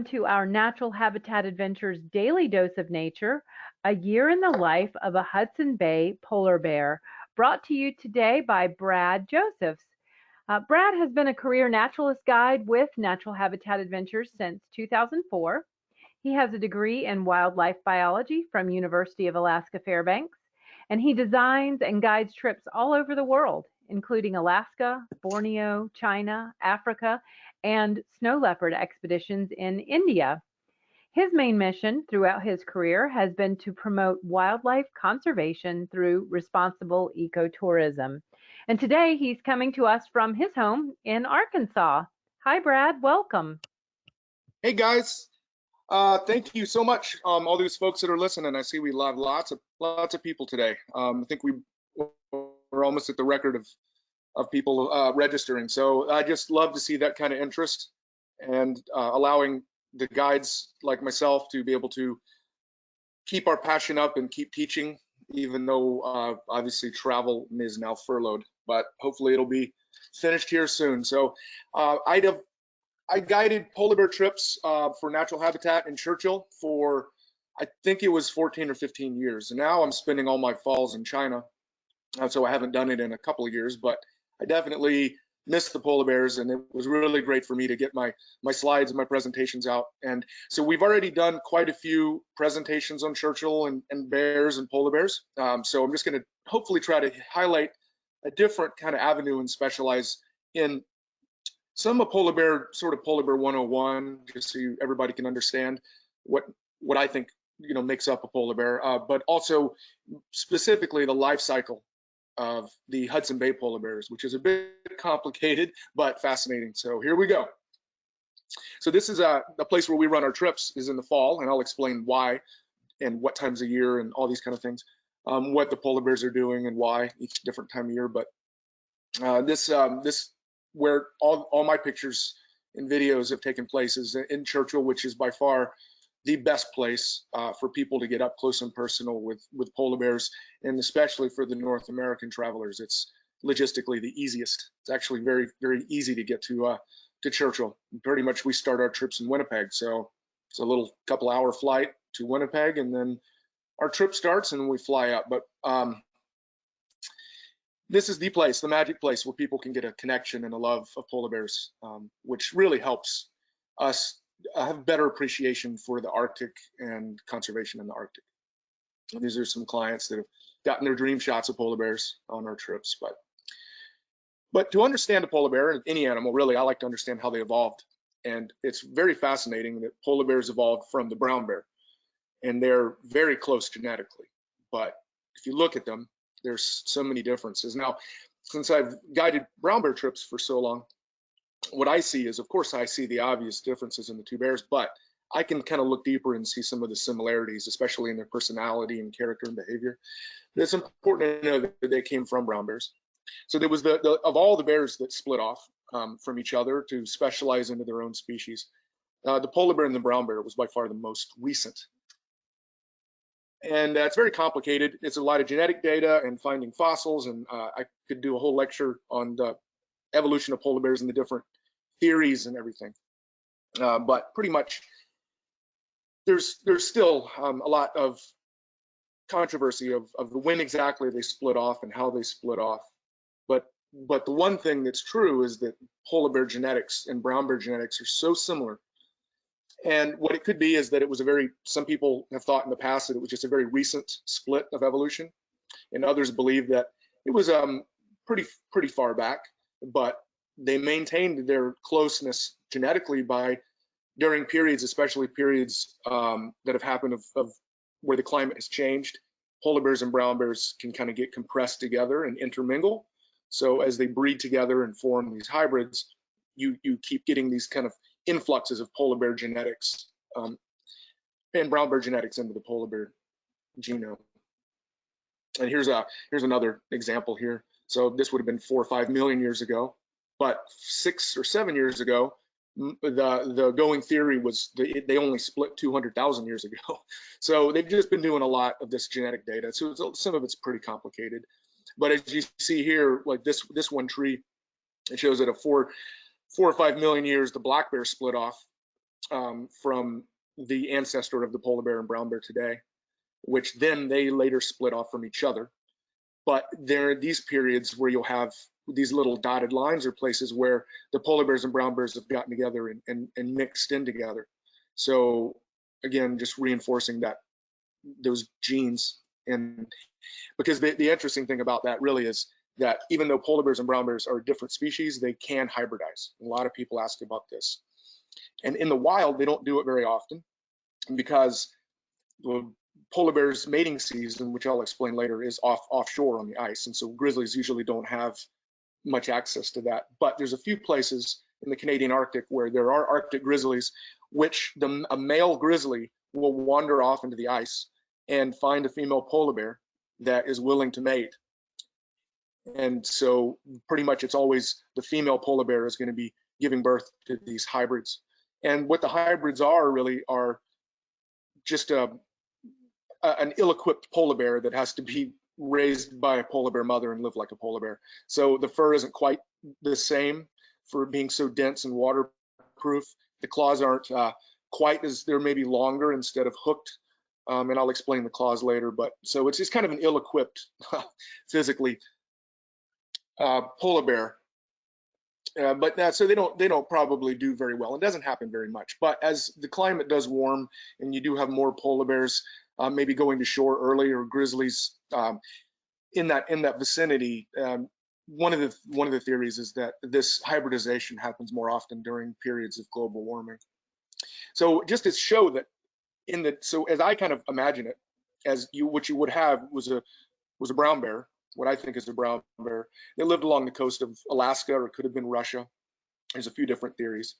To our Natural Habitat Adventures daily dose of nature, a year in the life of a Hudson Bay polar bear, brought to you today by Brad Josephs. Brad has been a career naturalist guide with Natural Habitat Adventures since 2004. He has a degree in wildlife biology from University of Alaska Fairbanks, and he designs and guides trips all over the world, including Alaska, Borneo, China, Africa, and snow leopard expeditions in India. His main mission throughout his career has been to promote wildlife conservation through responsible ecotourism. And today he's coming to us from his home in Arkansas. Hi, Brad. Welcome. Hey guys, thank you so much. All these folks that are listening, I see we have lots of people today. I think we're almost at the record of people registering. So I just love to see that kind of interest and allowing the guides like myself to be able to keep our passion up and keep teaching, even though obviously travel is now furloughed, but hopefully it'll be finished here soon. So I guided polar bear trips for Natural Habitat in Churchill for, I think it was 14 or 15 years. And now I'm spending all my falls in China. So I haven't done it in a couple of years, but I definitely missed the polar bears, and it was really great for me to get my slides and my presentations out. And so we've already done quite a few presentations on Churchill and bears and polar bears. So I'm just going to hopefully try to highlight a different kind of avenue and specialize in some of polar bear, sort of polar bear 101, just so everybody can understand what I think makes up a polar bear, but also specifically the life cycle of the Hudson Bay polar bears, which is a bit complicated but fascinating. So here we go. So this is a place where we run our trips is in the fall, and I'll explain why and what times of year and all these kind of things, what the polar bears are doing and why each different time of year. But this where all my pictures and videos have taken place is in Churchill, which is by far the best place for people to get up close and personal with polar bears, and especially for the North American travelers. It's logistically the easiest. It's actually very, very easy to get to Churchill. Pretty much we start our trips in Winnipeg, so it's a little couple-hour flight to Winnipeg, and then our trip starts and we fly up. But this is the place, the magic place, where people can get a connection and a love of polar bears, which really helps us have better appreciation for the Arctic and conservation in the Arctic. And these are some clients that have gotten their dream shots of polar bears on our trips. But to understand a polar bear, and any animal really, I like to understand how they evolved. And it's very fascinating that polar bears evolved from the brown bear, and they're very close genetically. But if you look at them, there's so many differences. Now, since I've guided brown bear trips for so long, what I see is, of course, I see the obvious differences in the two bears, but I can kind of look deeper and see some of the similarities, especially in their personality and character and behavior. But it's important to know that they came from brown bears. So there was of all the bears that split off from each other to specialize into their own species, the polar bear and the brown bear was by far the most recent. And it's very complicated. It's a lot of genetic data and finding fossils, and I could do a whole lecture on the evolution of polar bears and the different theories and everything. But pretty much there's still a lot of controversy of when exactly they split off and how they split off. But the one thing that's true is that polar bear genetics and brown bear genetics are so similar. And what it could be is that it was some people have thought in the past that it was just a very recent split of evolution, and others believe that it was pretty far back, but they maintained their closeness genetically during periods, especially periods that have happened of where the climate has changed. Polar bears and brown bears can kind of get compressed together and intermingle. So as they breed together and form these hybrids, you keep getting these kind of influxes of polar bear genetics and brown bear genetics into the polar bear genome. And here's another example here. So this would have been 4 or 5 million years ago, but 6 or 7 years ago, the going theory was they only split 200,000 years ago. So they've just been doing a lot of this genetic data. So some of it's pretty complicated. But as you see here, like this one tree, it shows that 4 or 5 million years, the black bear split off from the ancestor of the polar bear and brown bear today, which then they later split off from each other. But there are these periods where you'll have these little dotted lines or places where the polar bears and brown bears have gotten together and mixed in together. So again, just reinforcing that those genes. And because the interesting thing about that really is that even though polar bears and brown bears are different species, they can hybridize. A lot of people ask about this. And in the wild, they don't do it very often because the polar bears mating season, which I'll explain later, is offshore on the ice. And so grizzlies usually don't have much access to that. But there's a few places in the Canadian Arctic where there are Arctic grizzlies, which a male grizzly will wander off into the ice and find a female polar bear that is willing to mate. And so pretty much it's always the female polar bear is going to be giving birth to these hybrids. And what the hybrids are really are just an ill-equipped polar bear that has to be raised by a polar bear mother and live like a polar bear. So the fur isn't quite the same for being so dense and waterproof. The claws aren't quite as, they're maybe longer instead of hooked. And I'll explain the claws later, but so it's just kind of an ill-equipped physically polar bear. So they don't probably do very well. It doesn't happen very much. But as the climate does warm and you do have more polar bears maybe going to shore early, or grizzlies in that vicinity, one of the theories is that this hybridization happens more often during periods of global warming. So just to show that so as I kind of imagine it, what you would have was a brown bear, what I think is a brown bear. They lived along the coast of Alaska, or it could have been Russia. There's a few different theories.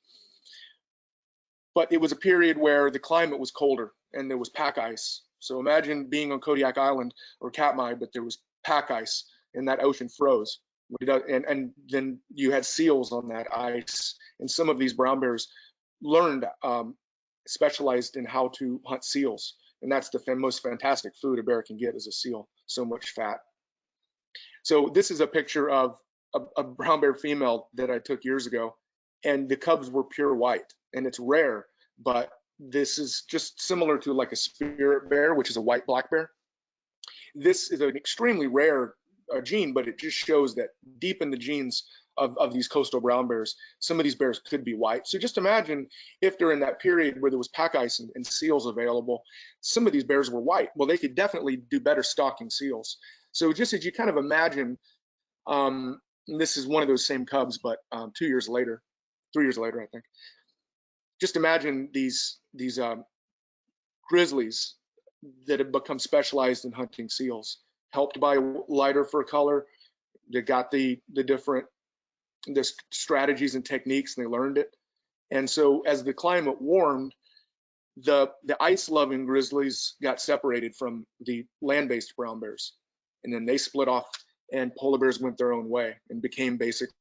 But it was a period where the climate was colder and there was pack ice. So imagine being on Kodiak Island or Katmai, but there was pack ice and that ocean froze. And then you had seals on that ice. And some of these brown bears learned, specialized in how to hunt seals. And that's the most fantastic food a bear can get, is a seal, so much fat. So this is a picture of a brown bear female that I took years ago, and the cubs were pure white, and it's rare, but this is just similar to like a spirit bear, which is a white black bear. This is an extremely rare gene, but it just shows that deep in the genes of these coastal brown bears, some of these bears could be white. So just imagine if during that period where there was pack ice and seals available, some of these bears were white. Well, they could definitely do better stalking seals. So just as you kind of imagine, this is one of those same cubs, but 3 years later, I think. Just imagine these grizzlies that have become specialized in hunting seals, helped by lighter fur color. They got the different strategies and techniques, and they learned it. And so as the climate warmed, the ice-loving grizzlies got separated from the land-based brown bears. And then they split off, and polar bears went their own way and became basically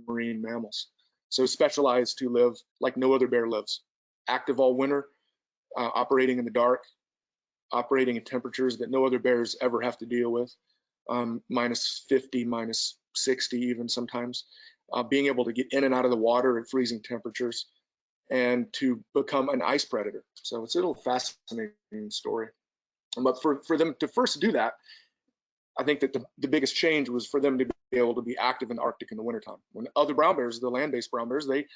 marine mammals. So specialized to live like no other bear lives, active all winter, operating in the dark, operating at temperatures that no other bears ever have to deal with, minus 50, minus 60 even sometimes, being able to get in and out of the water at freezing temperatures, and to become an ice predator. So it's a little fascinating story. But for them to first do that, I think that the biggest change was for them to be able to be active in the Arctic in the wintertime. When other brown bears, the land-based brown bears, they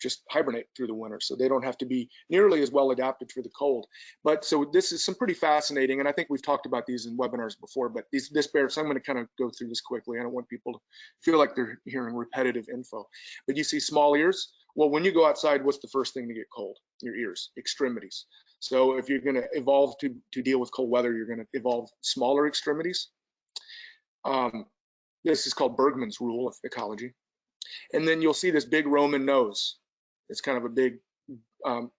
just hibernate through the winter, so they don't have to be nearly as well adapted for the cold. But so this is some pretty fascinating, and I think we've talked about these in webinars before, but this bear, so I'm going to kind of go through this quickly. I don't want people to feel like they're hearing repetitive info. But you see small ears. Well, when you go outside, what's the first thing to get cold? Your ears, extremities. So if you're going to evolve to deal with cold weather, you're going to evolve smaller extremities. This is called Bergman's rule of ecology. And then you'll see this big Roman nose. It's kind of a big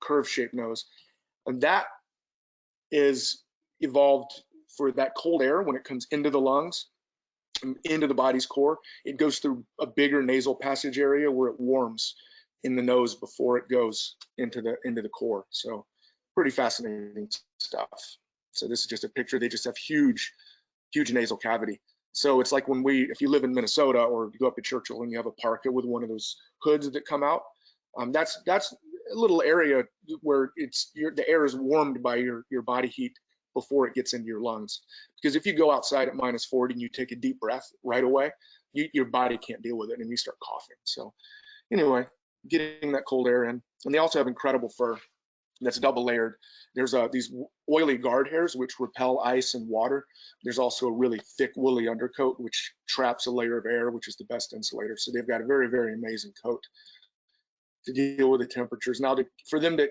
curve-shaped nose. And that is evolved for that cold air when it comes into the lungs, into the body's core. It goes through a bigger nasal passage area where it warms in the nose before it goes into the core. So pretty fascinating stuff. So this is just a picture. They just have huge nasal cavity. So it's like if you live in Minnesota or you go up to Churchill and you have a parka with one of those hoods that come out, that's little area where the air is warmed by your body heat before it gets into your lungs. Because if you go outside at -40 and you take a deep breath right away, your body can't deal with it and you start coughing. So anyway, getting that cold air in. And they also have incredible fur that's double layered. There's these oily guard hairs which repel ice and water. There's also a really thick woolly undercoat which traps a layer of air, which is the best insulator. So they've got a very, very amazing coat to deal with the temperatures. Now, for the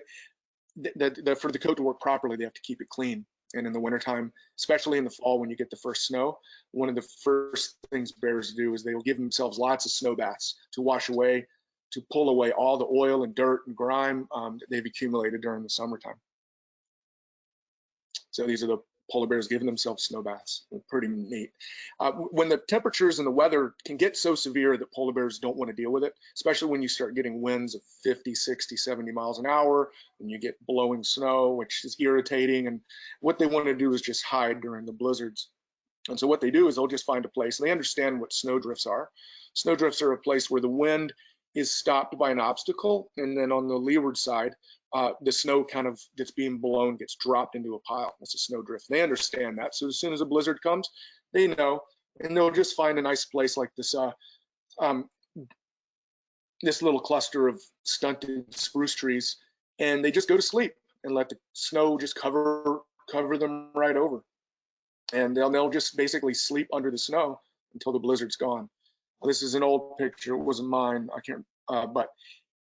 coat to work properly, they have to keep it clean. And in the wintertime, especially in the fall when you get the first snow, one of the first things bears do is they will give themselves lots of snow baths to wash away, to pull away all the oil and dirt and grime that they've accumulated during the summertime. So these are the polar bears giving themselves snow baths. Pretty neat. When the temperatures and the weather can get so severe that polar bears don't want to deal with it, especially when you start getting winds of 50, 60, 70 miles an hour, and you get blowing snow, which is irritating. And what they want to do is just hide during the blizzards. And so what they do is they'll just find a place. They understand what snowdrifts are. Snowdrifts are a place where the wind is stopped by an obstacle, and then on the leeward side, the snow kind of that's being blown gets dropped into a pile. That's a snowdrift. They understand that. So as soon as a blizzard comes, they know, and they'll just find a nice place like this this little cluster of stunted spruce trees, and they just go to sleep and let the snow just cover them right over. And they'll just basically sleep under the snow until the blizzard's gone. This is an old picture. It wasn't mine. I can't, but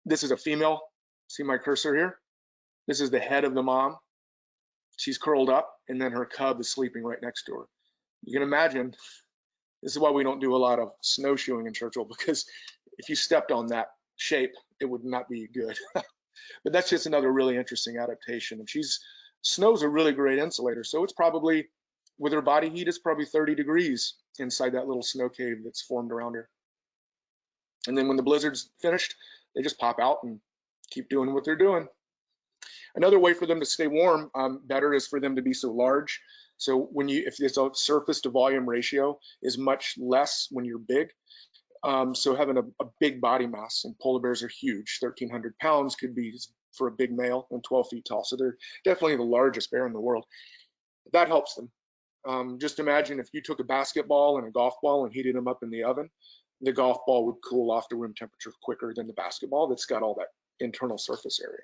this is a female. See my cursor here? This is the head of the mom. She's curled up, and then her cub is sleeping right next to her. You can imagine, this is why we don't do a lot of snowshoeing in Churchill, because if you stepped on that shape, it would not be good. But that's just another really interesting adaptation. And snow's a really great insulator. So it's probably, with her body heat, it's probably 30 degrees inside that little snow cave that's formed around her. And then when the blizzard's finished, they just pop out and keep doing what they're doing. Another way for them to stay warm better is for them to be so large. So if it's a surface to volume ratio is much less when you're big. So having a big body mass, and polar bears are huge. 1,300 pounds could be for a big male and 12 feet tall. So they're definitely the largest bear in the world. That helps them. Just imagine if you took a basketball and a golf ball and heated them up in the oven, the golf ball would cool off to room temperature quicker than the basketball that's got all that internal surface area.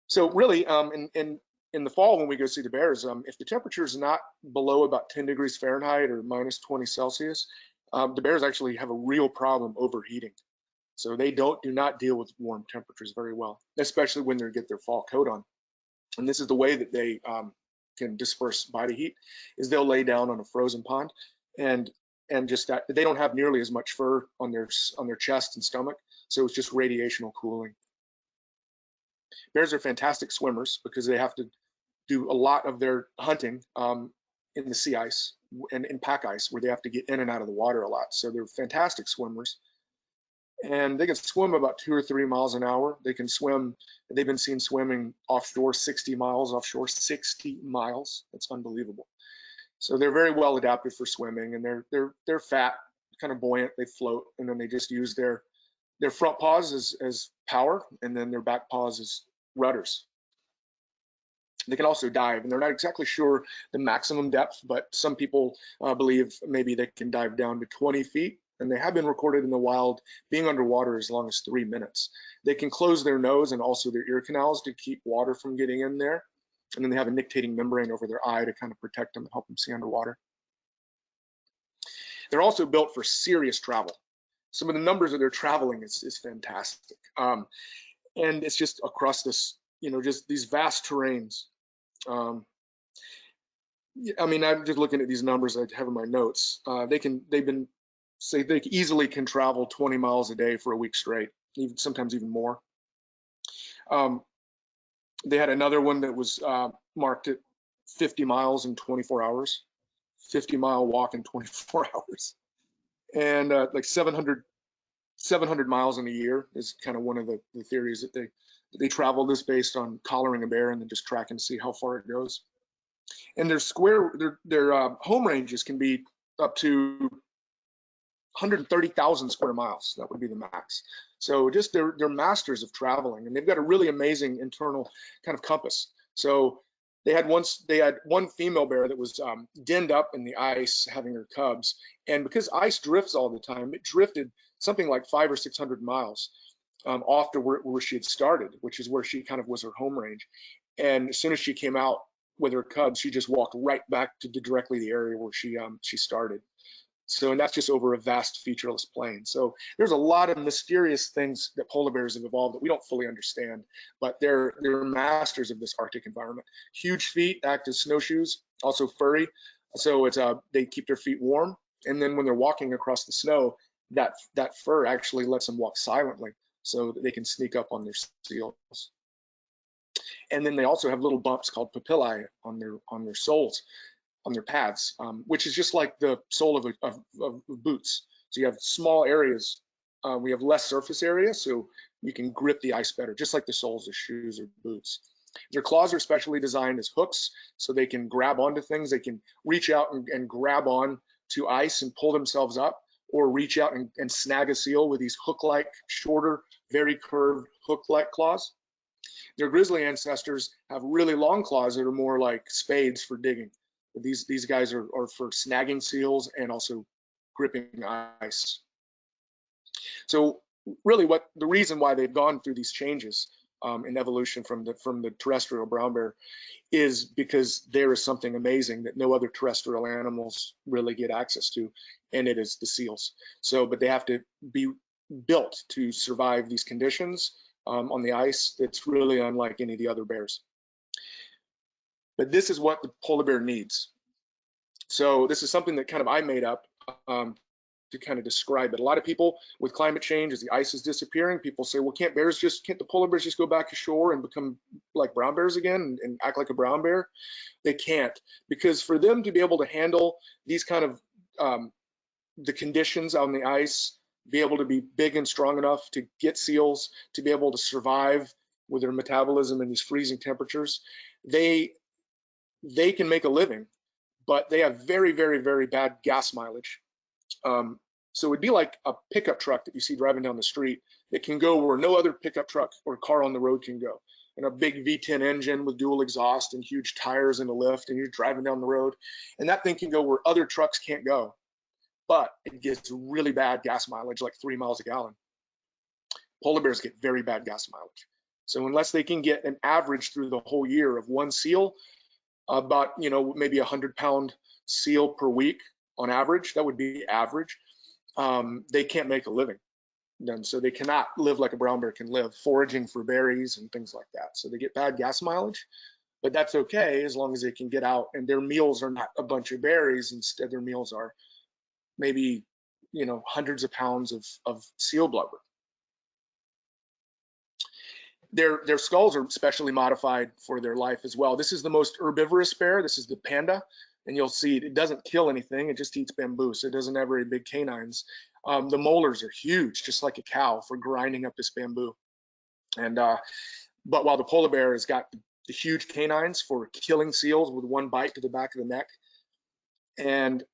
So really, in the fall when we go see the bears, if the temperature is not below about 10 degrees Fahrenheit or -20 Celsius, the bears actually have a real problem overheating. So they do not deal with warm temperatures very well, especially when they get their fall coat on. And this is the way that they can disperse body heat, is they'll lay down on a frozen pond, and just that they don't have nearly as much fur on their chest and stomach, so it's just radiational cooling. Bears are fantastic swimmers because they have to do a lot of their hunting in the sea ice and in pack ice, where they have to get in and out of the water a lot. So they're fantastic swimmers, and they can swim about 2 or 3 miles an hour. They can swim. They've been seen swimming offshore 60 miles. Offshore 60 miles. That's unbelievable. So they're very well adapted for swimming, and they're fat, kind of buoyant. They float, and then they just use their front paws as power, and then their back paws as rudders. They can also dive, and they're not exactly sure the maximum depth, but some people believe maybe they can dive down to 20 feet, and they have been recorded in the wild being underwater as long as 3 minutes. They can close their nose and also their ear canals to keep water from getting in there, and then they have a nictitating membrane over their eye to kind of protect them and help them see underwater. They're also built for serious travel. Some of the numbers that they're traveling is fantastic. And it's just across this, just these vast terrains. I mean, I'm just looking at these numbers I have in my notes. They easily can travel 20 miles a day for a week straight, sometimes even more. They had another one that was marked at 50 miles in 24 hours, 50-mile walk in 24 hours. And like 700 miles in a year is kind of one of the theories that they travel this based on collaring a bear and then just tracking to see how far it goes. And their home ranges can be up to 130,000 square miles. That would be the max. So just they're masters of traveling, and they've got a really amazing internal kind of compass. So they had one female bear that was denned up in the ice having her cubs, and because ice drifts all the time, it drifted something like 500 or 600 miles off to where she had started, which is where she kind of was her home range. And as soon as she came out with her cubs, she just walked right back to directly the area where she started. So, and that's just over a vast featureless plain. So there's a lot of mysterious things that polar bears have evolved that we don't fully understand, but they're masters of this Arctic environment. Huge feet act as snowshoes, also furry. So it's they keep their feet warm. And then when they're walking across the snow, that fur actually lets them walk silently so that they can sneak up on their seals. And then they also have little bumps called papillae on their soles, on their pads, which is just like the sole of boots. So you have small areas. We have less surface area, so you can grip the ice better, just like the soles of shoes or boots. Their claws are specially designed as hooks, so they can grab onto things. They can reach out and grab on to ice and pull themselves up, or reach out and snag a seal with these hook-like, shorter, very curved hook-like claws. Their grizzly ancestors have really long claws that are more like spades for digging. These guys are for snagging seals and also gripping ice. So really the reason why they've gone through these changes in evolution from the terrestrial brown bear is because there is something amazing that no other terrestrial animals really get access to, and it is the seals. So, but they have to be built to survive these conditions on the ice that's really unlike any of the other bears. But this is what the polar bear needs. So this is something that kind of I made up to kind of describe it. A lot of people with climate change, as the ice is disappearing, people say, well, can't the polar bears just go back ashore and become like brown bears again and act like a brown bear? They can't, because for them to be able to handle these kind of the conditions on the ice, be able to be big and strong enough to get seals, to be able to survive with their metabolism in these freezing temperatures, they can make a living, but they have very, very, very bad gas mileage. So it'd be like a pickup truck that you see driving down the street that can go where no other pickup truck or car on the road can go. And a big V10 engine with dual exhaust and huge tires and a lift, and you're driving down the road, and that thing can go where other trucks can't go. But it gets really bad gas mileage, like 3 miles a gallon. Polar bears get very bad gas mileage. So unless they can get an average through the whole year of one seal, about maybe 100-pound seal per week on average, that would be average, they can't make a living. And so they cannot live like a brown bear can live, foraging for berries and things like that. So they get bad gas mileage, but that's okay as long as they can get out, and their meals are not a bunch of berries. Instead, their meals are maybe hundreds of pounds of seal blubber. Their skulls are specially modified for their life as well. This is the most herbivorous bear. This is the panda, and you'll see it doesn't kill anything. It just eats bamboo, so it doesn't have very big canines. The molars are huge, just like a cow, for grinding up this bamboo. And but while the polar bear has got the huge canines for killing seals with one bite to the back of the neck, and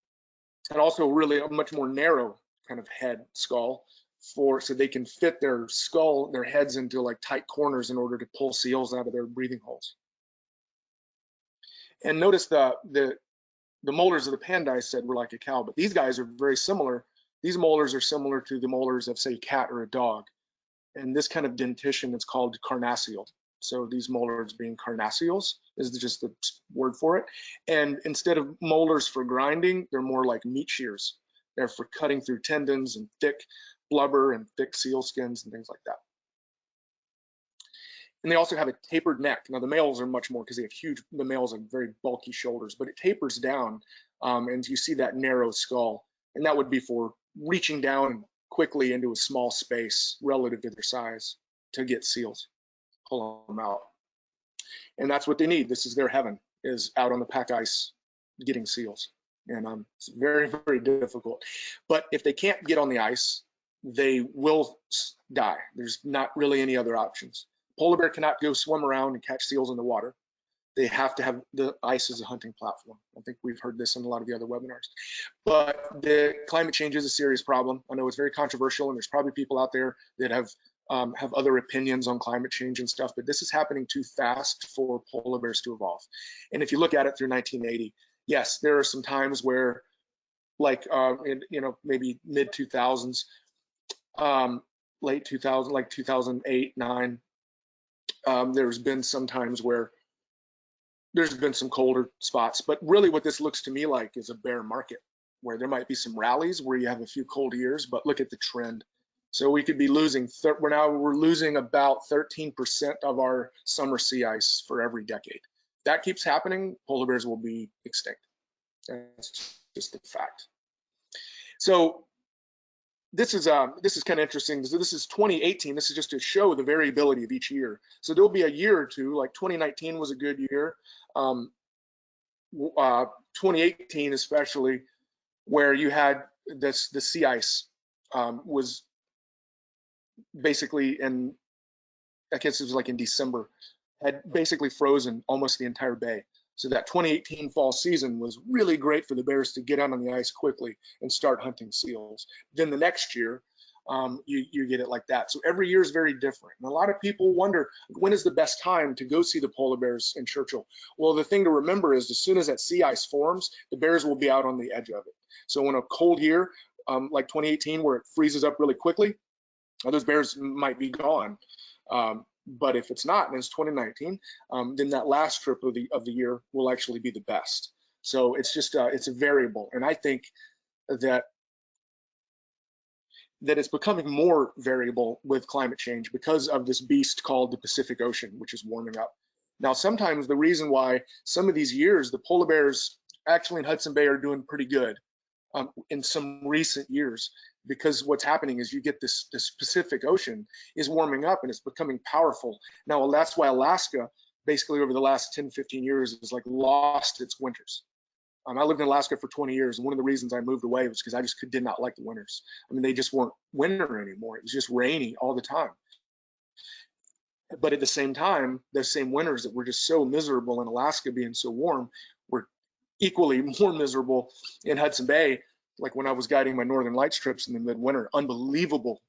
also really a much more narrow kind of head skull, so they can fit their heads into like tight corners in order to pull seals out of their breathing holes. And notice the molars of the panda I said were like a cow, but these guys are very similar. These molars are similar to the molars of, say, a cat or a dog. And this kind of dentition is called carnassial. So these molars being carnassials is just the word for it. And instead of molars for grinding, they're more like meat shears. They're for cutting through tendons and thick blubber and thick seal skins and things like that. And they also have a tapered neck. Now the males are much more, because they have the males have very bulky shoulders, but it tapers down, and you see that narrow skull. And that would be for reaching down quickly into a small space relative to their size to get seals, pull them out. And that's what they need. This is their heaven, is out on the pack ice getting seals. And it's very, very difficult. But if they can't get on the ice, they will die. There's not really any other options. Polar bear cannot go swim around and catch seals in the water. they have to have the ice as a hunting platform. I think we've heard this in a lot of the other webinars. But the climate change is a serious problem. I know it's very controversial, and there's probably people out there that have other opinions on climate change and stuff, but this is happening too fast for polar bears to evolve. And if you look at it through 1980, yes, there are some times where, like maybe mid 2000s, late 2000, like 2008, 9, there's been some times where there's been some colder spots, but really what this looks to me like is a bear market, where there might be some rallies where you have a few cold years, but look at the trend. So we could be losing, we're losing about 13% of our summer sea ice for every decade. If that keeps happening, polar bears will be extinct. That's just a fact. So this is kind of interesting. So this is 2018. This is just to show the variability of each year. So there'll be a year or two, like 2019 was a good year. 2018 especially, where you had the sea ice was basically I guess it was like in December, had basically frozen almost the entire bay. So that 2018 fall season was really great for the bears to get out on the ice quickly and start hunting seals. Then the next year, you get it like that. So every year is very different. And a lot of people wonder, when is the best time to go see the polar bears in Churchill? Well, the thing to remember is as soon as that sea ice forms, the bears will be out on the edge of it. So in a cold year, like 2018, where it freezes up really quickly, those bears might be gone. But if it's not, and it's 2019, then that last trip of the year will actually be the best. So it's just it's a variable, and I think that it's becoming more variable with climate change because of this beast called the Pacific Ocean, which is warming up. Now, sometimes the reason why some of these years the polar bears actually in Hudson Bay are doing pretty good in some recent years, because what's happening is you get this Pacific Ocean is warming up and it's becoming powerful. Now, that's why Alaska basically over the last 10, 15 years has like lost its winters. I lived in Alaska for 20 years, and one of the reasons I moved away was because I just did not like the winters. I mean, they just weren't winter anymore. It was just rainy all the time. But at the same time, those same winters that were just so miserable in Alaska being so warm were equally more miserable in Hudson Bay, like when I was guiding my Northern Lights trips in the midwinter. Unbelievable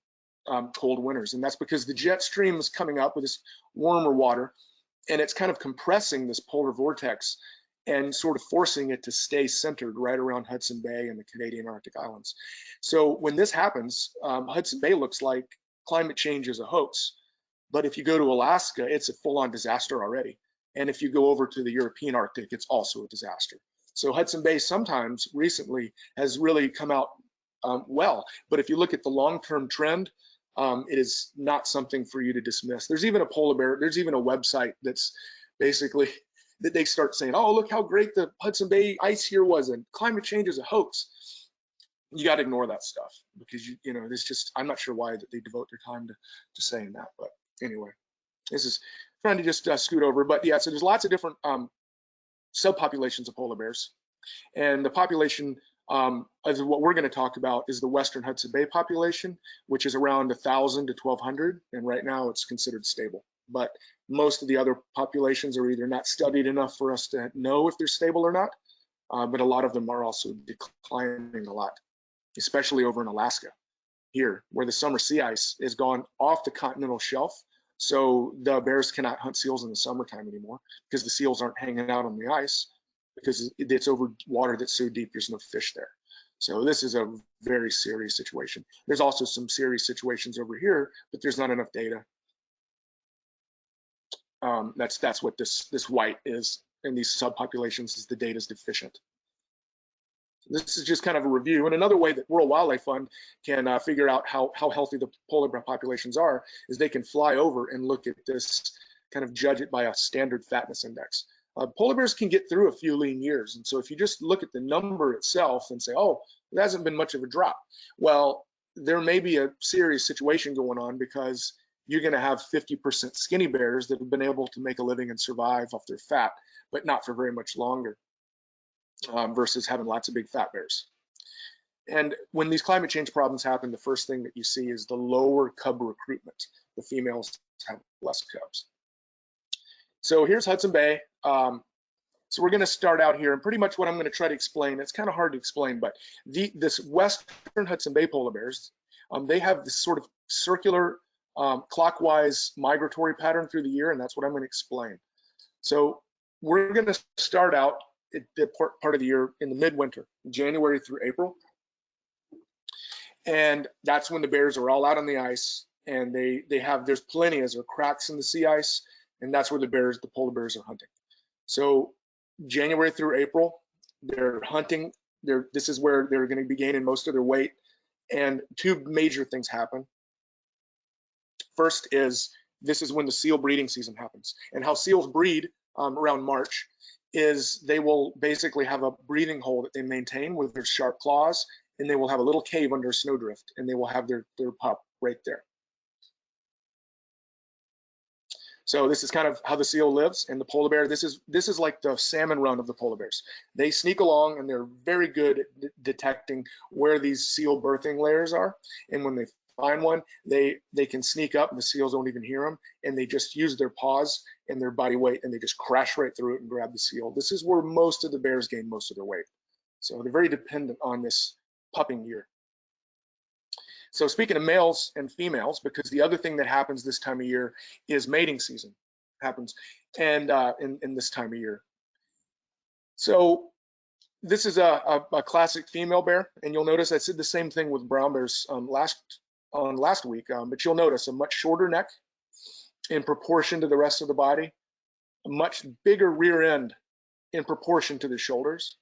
cold winters. And that's because the jet stream is coming up with this warmer water, and it's kind of compressing this polar vortex and sort of forcing it to stay centered right around Hudson Bay and the Canadian Arctic Islands. So when this happens, Hudson Bay looks like climate change is a hoax. But if you go to Alaska, it's a full-on disaster already. And if you go over to the European Arctic, it's also a disaster. So Hudson Bay sometimes recently has really come out well. But if you look at the long-term trend, it is not something for you to dismiss. There's even a polar bear, there's even a website that's basically, that they start saying, oh, look how great the Hudson Bay ice here was, and climate change is a hoax. You got to ignore that stuff, because you know, there's just, I'm not sure why that they devote their time to saying that. But anyway, this is trying to just scoot over. But yeah, so there's lots of different subpopulations of polar bears, and the population as what we're going to talk about is the Western Hudson Bay population, which is around 1,000 to 1,200, and right now it's considered stable. But most of the other populations are either not studied enough for us to know if they're stable or not, but a lot of them are also declining a lot, especially over in Alaska here, where the summer sea ice is gone off the continental shelf. So the bears cannot hunt seals in the summertime anymore, because the seals aren't hanging out on the ice, because it's over water that's so deep there's no fish there. So this is a very serious situation. There's also some serious situations over here, but there's not enough data. That's what this white is in these subpopulations, is the data is deficient. This is just kind of a review. And another way that World Wildlife Fund can figure out how healthy the polar bear populations are is they can fly over and look at this, kind of judge it by a standard fatness index. Polar bears can get through a few lean years. And so if you just look at the number itself and say, oh, there hasn't been much of a drop. Well, there may be a serious situation going on, because you're going to have 50% skinny bears that have been able to make a living and survive off their fat, but not for very much longer, versus having lots of big fat bears. And when these climate change problems happen, the first thing that you see is the lower cub recruitment. The females have less cubs. So here's Hudson Bay. So we're going to start out here, and pretty much what I'm going to try to explain, it's kind of hard to explain, but this western Hudson Bay polar bears, they have this sort of circular clockwise migratory pattern through the year, and that's what I'm going to explain. So we're going to start out at the part of the year in the midwinter, January through April. And that's when the bears are all out on the ice, and there's plenty, as there are cracks in the sea ice, and that's where the polar bears are hunting. So January through April, they're hunting. This is where they're going to be gaining most of their weight. And two major things happen. First is, this is when the seal breeding season happens. And how seals breed around March is they will basically have a breathing hole that they maintain with their sharp claws, and they will have a little cave under a snowdrift, and they will have their pup right there. So this is kind of how the seal lives. And the polar bear, this is like the salmon run of the polar bears. They sneak along, and they're very good at detecting where these seal birthing layers are. And when they find one, they can sneak up, and the seals don't even hear them, and they just use their paws and their body weight, and they just crash right through it and grab the seal. This is where most of the bears gain most of their weight. So they're very dependent on this pupping year. So speaking of males and females, because the other thing that happens this time of year is mating season happens, and in this time of year. So this is a classic female bear, and you'll notice I said the same thing with brown bears last week, but you'll notice a much shorter neck in proportion to the rest of the body, a much bigger rear end in proportion to the shoulders.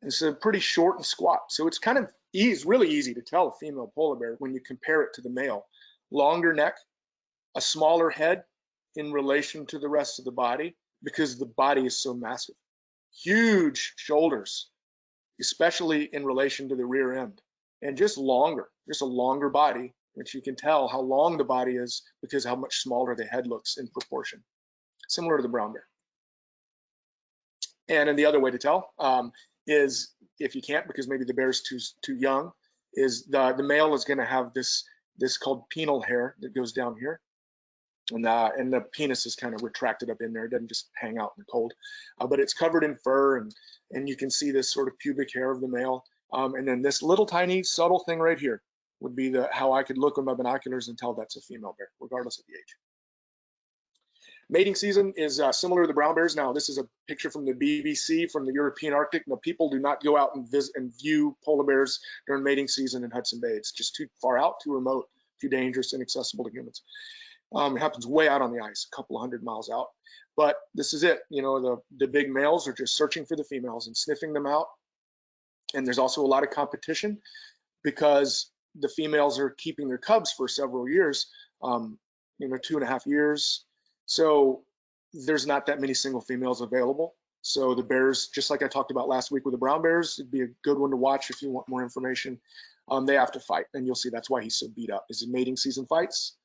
It's pretty short and squat. So it's kind of really easy to tell a female polar bear when you compare it to the male. Longer neck, a smaller head in relation to the rest of the body, because the body is so massive. Huge shoulders, especially in relation to the rear end, and just a longer body, which you can tell how long the body is because how much smaller the head looks in proportion, similar to the brown bear. And then the other way to tell is, if you can't, because maybe the bear's too young, is the male is going to have this called penile hair that goes down here, and the penis is kind of retracted up in there. It doesn't just hang out in the cold, but it's covered in fur, and you can see this sort of pubic hair of the male, and then this little tiny subtle thing right here would be how I could look with my binoculars and tell that's a female bear, regardless of the age. Mating season is similar to the brown bears. Now, this is a picture from the BBC from the European Arctic. Now, people do not go out and visit and view polar bears during mating season in Hudson Bay. It's just too far out, too remote, too dangerous, inaccessible to humans. It happens way out on the ice, a couple of 100 miles out. But this is it. You know, the big males are just searching for the females and sniffing them out. And there's also a lot of competition because the females are keeping their cubs for several years, 2.5 years. So there's not that many single females available. So the bears, just like I talked about last week with the brown bears, it'd be a good one to watch if you want more information. They have to fight, and you'll see that's why he's so beat up, is in mating season fights.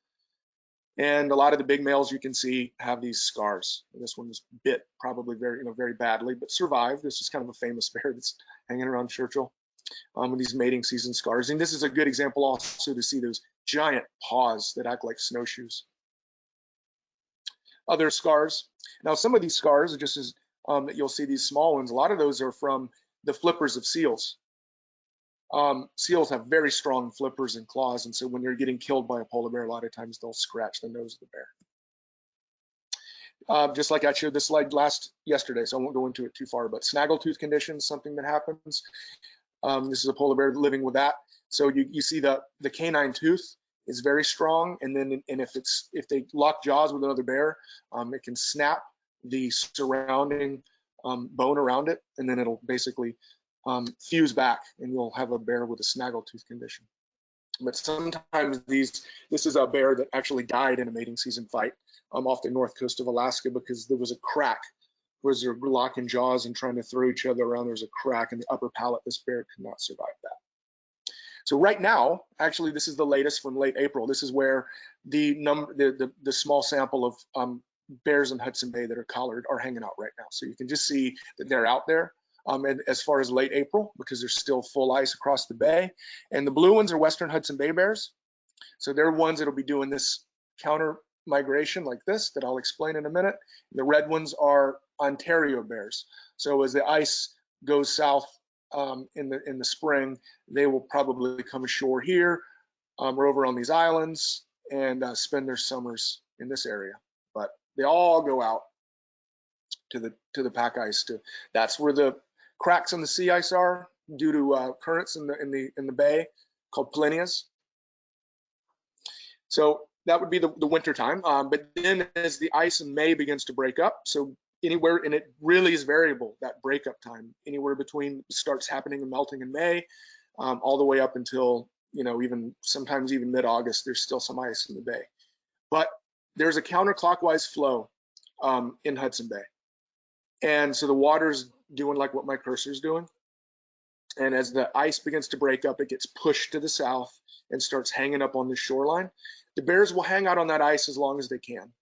And a lot of the big males you can see have these scars. And this one was bit probably very badly, but survived. This is kind of a famous bear that's hanging around Churchill with these mating season scars. And this is a good example also to see those giant paws that act like snowshoes. Other scars. Now, some of these scars are just as that you'll see these small ones. A lot of those are from the flippers of seals. Seals have very strong flippers and claws, and so when you're getting killed by a polar bear, a lot of times they'll scratch the nose of the bear. Just like I showed this slide yesterday, so I won't go into it too far, but snaggletooth condition is something that happens. This is a polar bear living with that. So you see the canine tooth is very strong, and then if they lock jaws with another bear, it can snap the surrounding bone around it, and then it'll basically fuse back, and you'll have a bear with a snaggletooth condition. But sometimes this is a bear that actually died in a mating season fight off the north coast of Alaska because there was a crack. Whereas they're locking jaws and trying to throw each other around, there's a crack in the upper palate. This bear could not survive that. So right now, actually, this is the latest from late April. This is where the small sample of bears in Hudson Bay that are collared are hanging out right now. So you can just see that they're out there. And as far as late April, because there's still full ice across the bay. And the blue ones are Western Hudson Bay bears. So they're ones that'll be doing this counter migration like this that I'll explain in a minute. The red ones are Ontario bears. So as the ice goes south in the spring, they will probably come ashore here or over on these islands and spend their summers in this area. But they all go out to the pack ice. That's where the cracks in the sea ice are due to currents in the bay called plinias. So that would be the winter time. But then as the ice in May begins to break up, so anywhere, and it really is variable, that breakup time, anywhere between starts happening and melting in May, all the way up until, even sometimes even mid-August, there's still some ice in the bay. But there's a counterclockwise flow in Hudson Bay. And so the water's doing like what my cursor's doing. And as the ice begins to break up, it gets pushed to the south and starts hanging up on the shoreline. The bears will hang out on that ice as long as they can.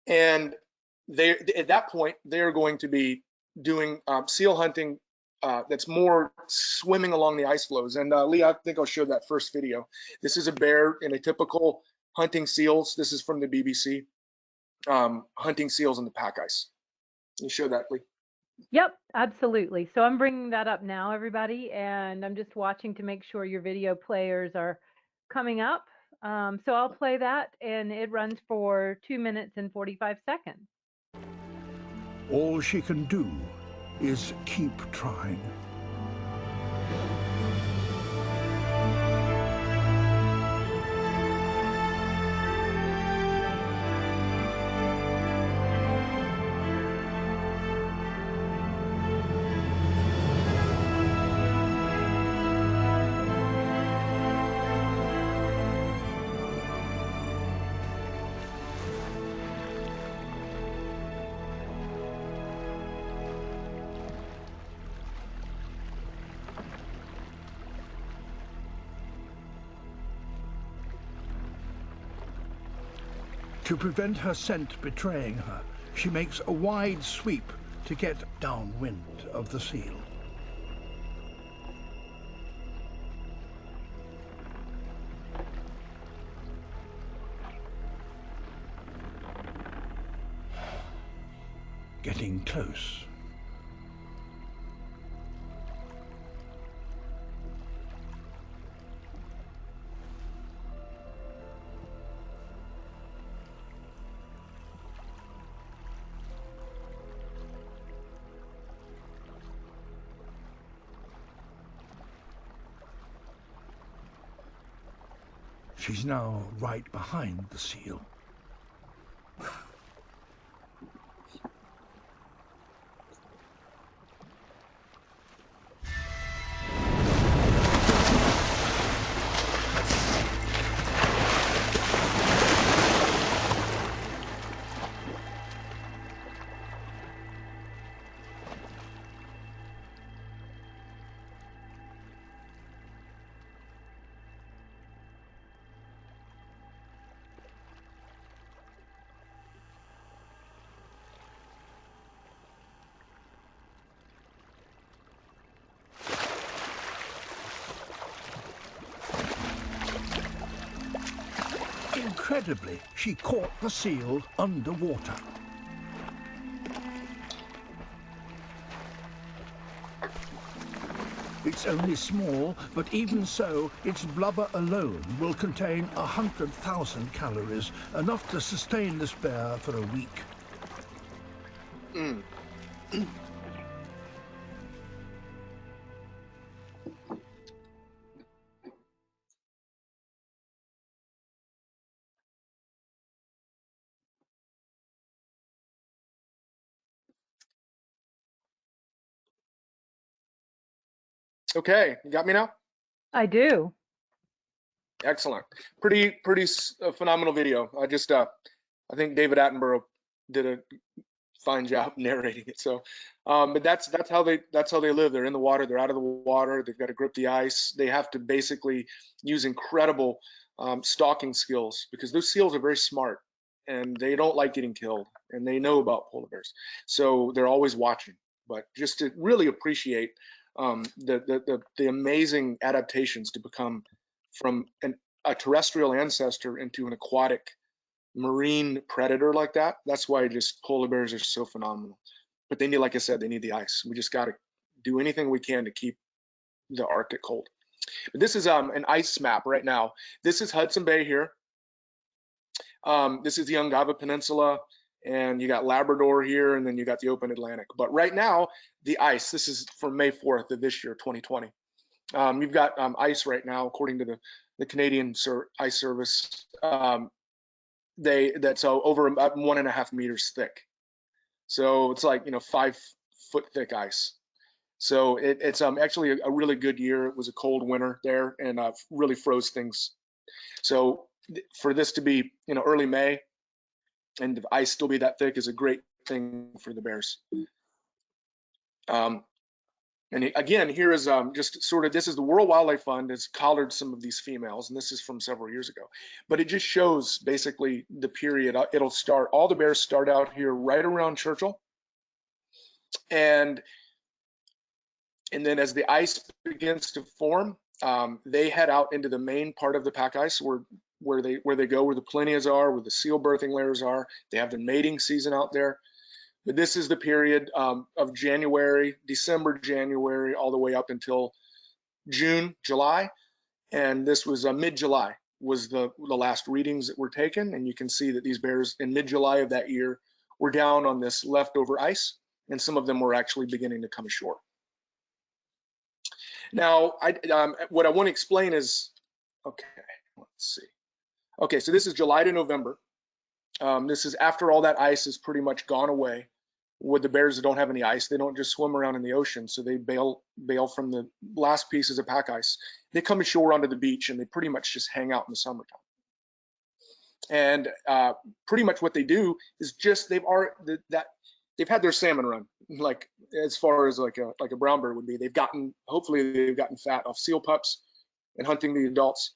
And at that point, they're going to be doing seal hunting that's more swimming along the ice flows. And Lee, I think I'll show that first video. This is a bear in a typical hunting seals. This is from the BBC, hunting seals in the pack ice. Can you show that, Lee? Yep, absolutely. So I'm bringing that up now, everybody, and I'm just watching to make sure your video players are coming up. So I'll play that, and it runs for 2 minutes and 45 seconds. All she can do is keep trying. To prevent her scent betraying her, she makes a wide sweep to get downwind of the seal. Getting close. She's now right behind the seal. Incredibly, she caught the seal underwater. It's only small, but even so, its blubber alone will contain 100,000 calories, enough to sustain this bear for a week. Okay, you got me now? I do. Excellent. Pretty phenomenal video. I think David Attenborough did a fine job narrating it. So, but that's how they live. They're in the water. They're out of the water. They've got to grip the ice. They have to basically use incredible stalking skills because those seals are very smart and they don't like getting killed and they know about polar bears. So they're always watching. But just to really appreciate the amazing adaptations to become from an a terrestrial ancestor into an aquatic marine predator like that. That's why just polar bears are so phenomenal. But they need, like I said, they need the ice. We just got to do anything we can to keep the Arctic cold. But this is an ice map right now. This is Hudson Bay here. This is the Ungava Peninsula, and you got Labrador here, and then you got the open Atlantic. But right now, the ice, this is from May 4th of this year, 2020. You've got ice right now, according to the Canadian Ice Service. That's over about 1.5 meters thick. So it's like, 5 foot thick ice. So it's actually a really good year. It was a cold winter there, and really froze things. So for this to be, early May, and the ice still be that thick is a great thing for the bears. And again, here is just sort of, this is the World Wildlife Fund has collared some of these females, and this is from several years ago. But it just shows basically the period. It'll start, all the bears start out here right around Churchill. And then as the ice begins to form, they head out into the main part of the pack ice where they go, where the plinias are, where the seal birthing layers are. They have the mating season out there. But this is the period of January, December, January, all the way up until June, July. And this was mid-July was the last readings that were taken. And you can see that these bears in mid-July of that year were down on this leftover ice, and some of them were actually beginning to come ashore. Now, what I want to explain is, okay, let's see. Okay, so this is July to November. This is after all that ice is pretty much gone away. With the bears that don't have any ice, they don't just swim around in the ocean, so they bail from the last pieces of pack ice. They come ashore onto the beach, and they pretty much just hang out in the summertime. And pretty much what they do is just they've had their salmon run, like as far as like a brown bird would be. Hopefully they've gotten fat off seal pups and hunting the adults.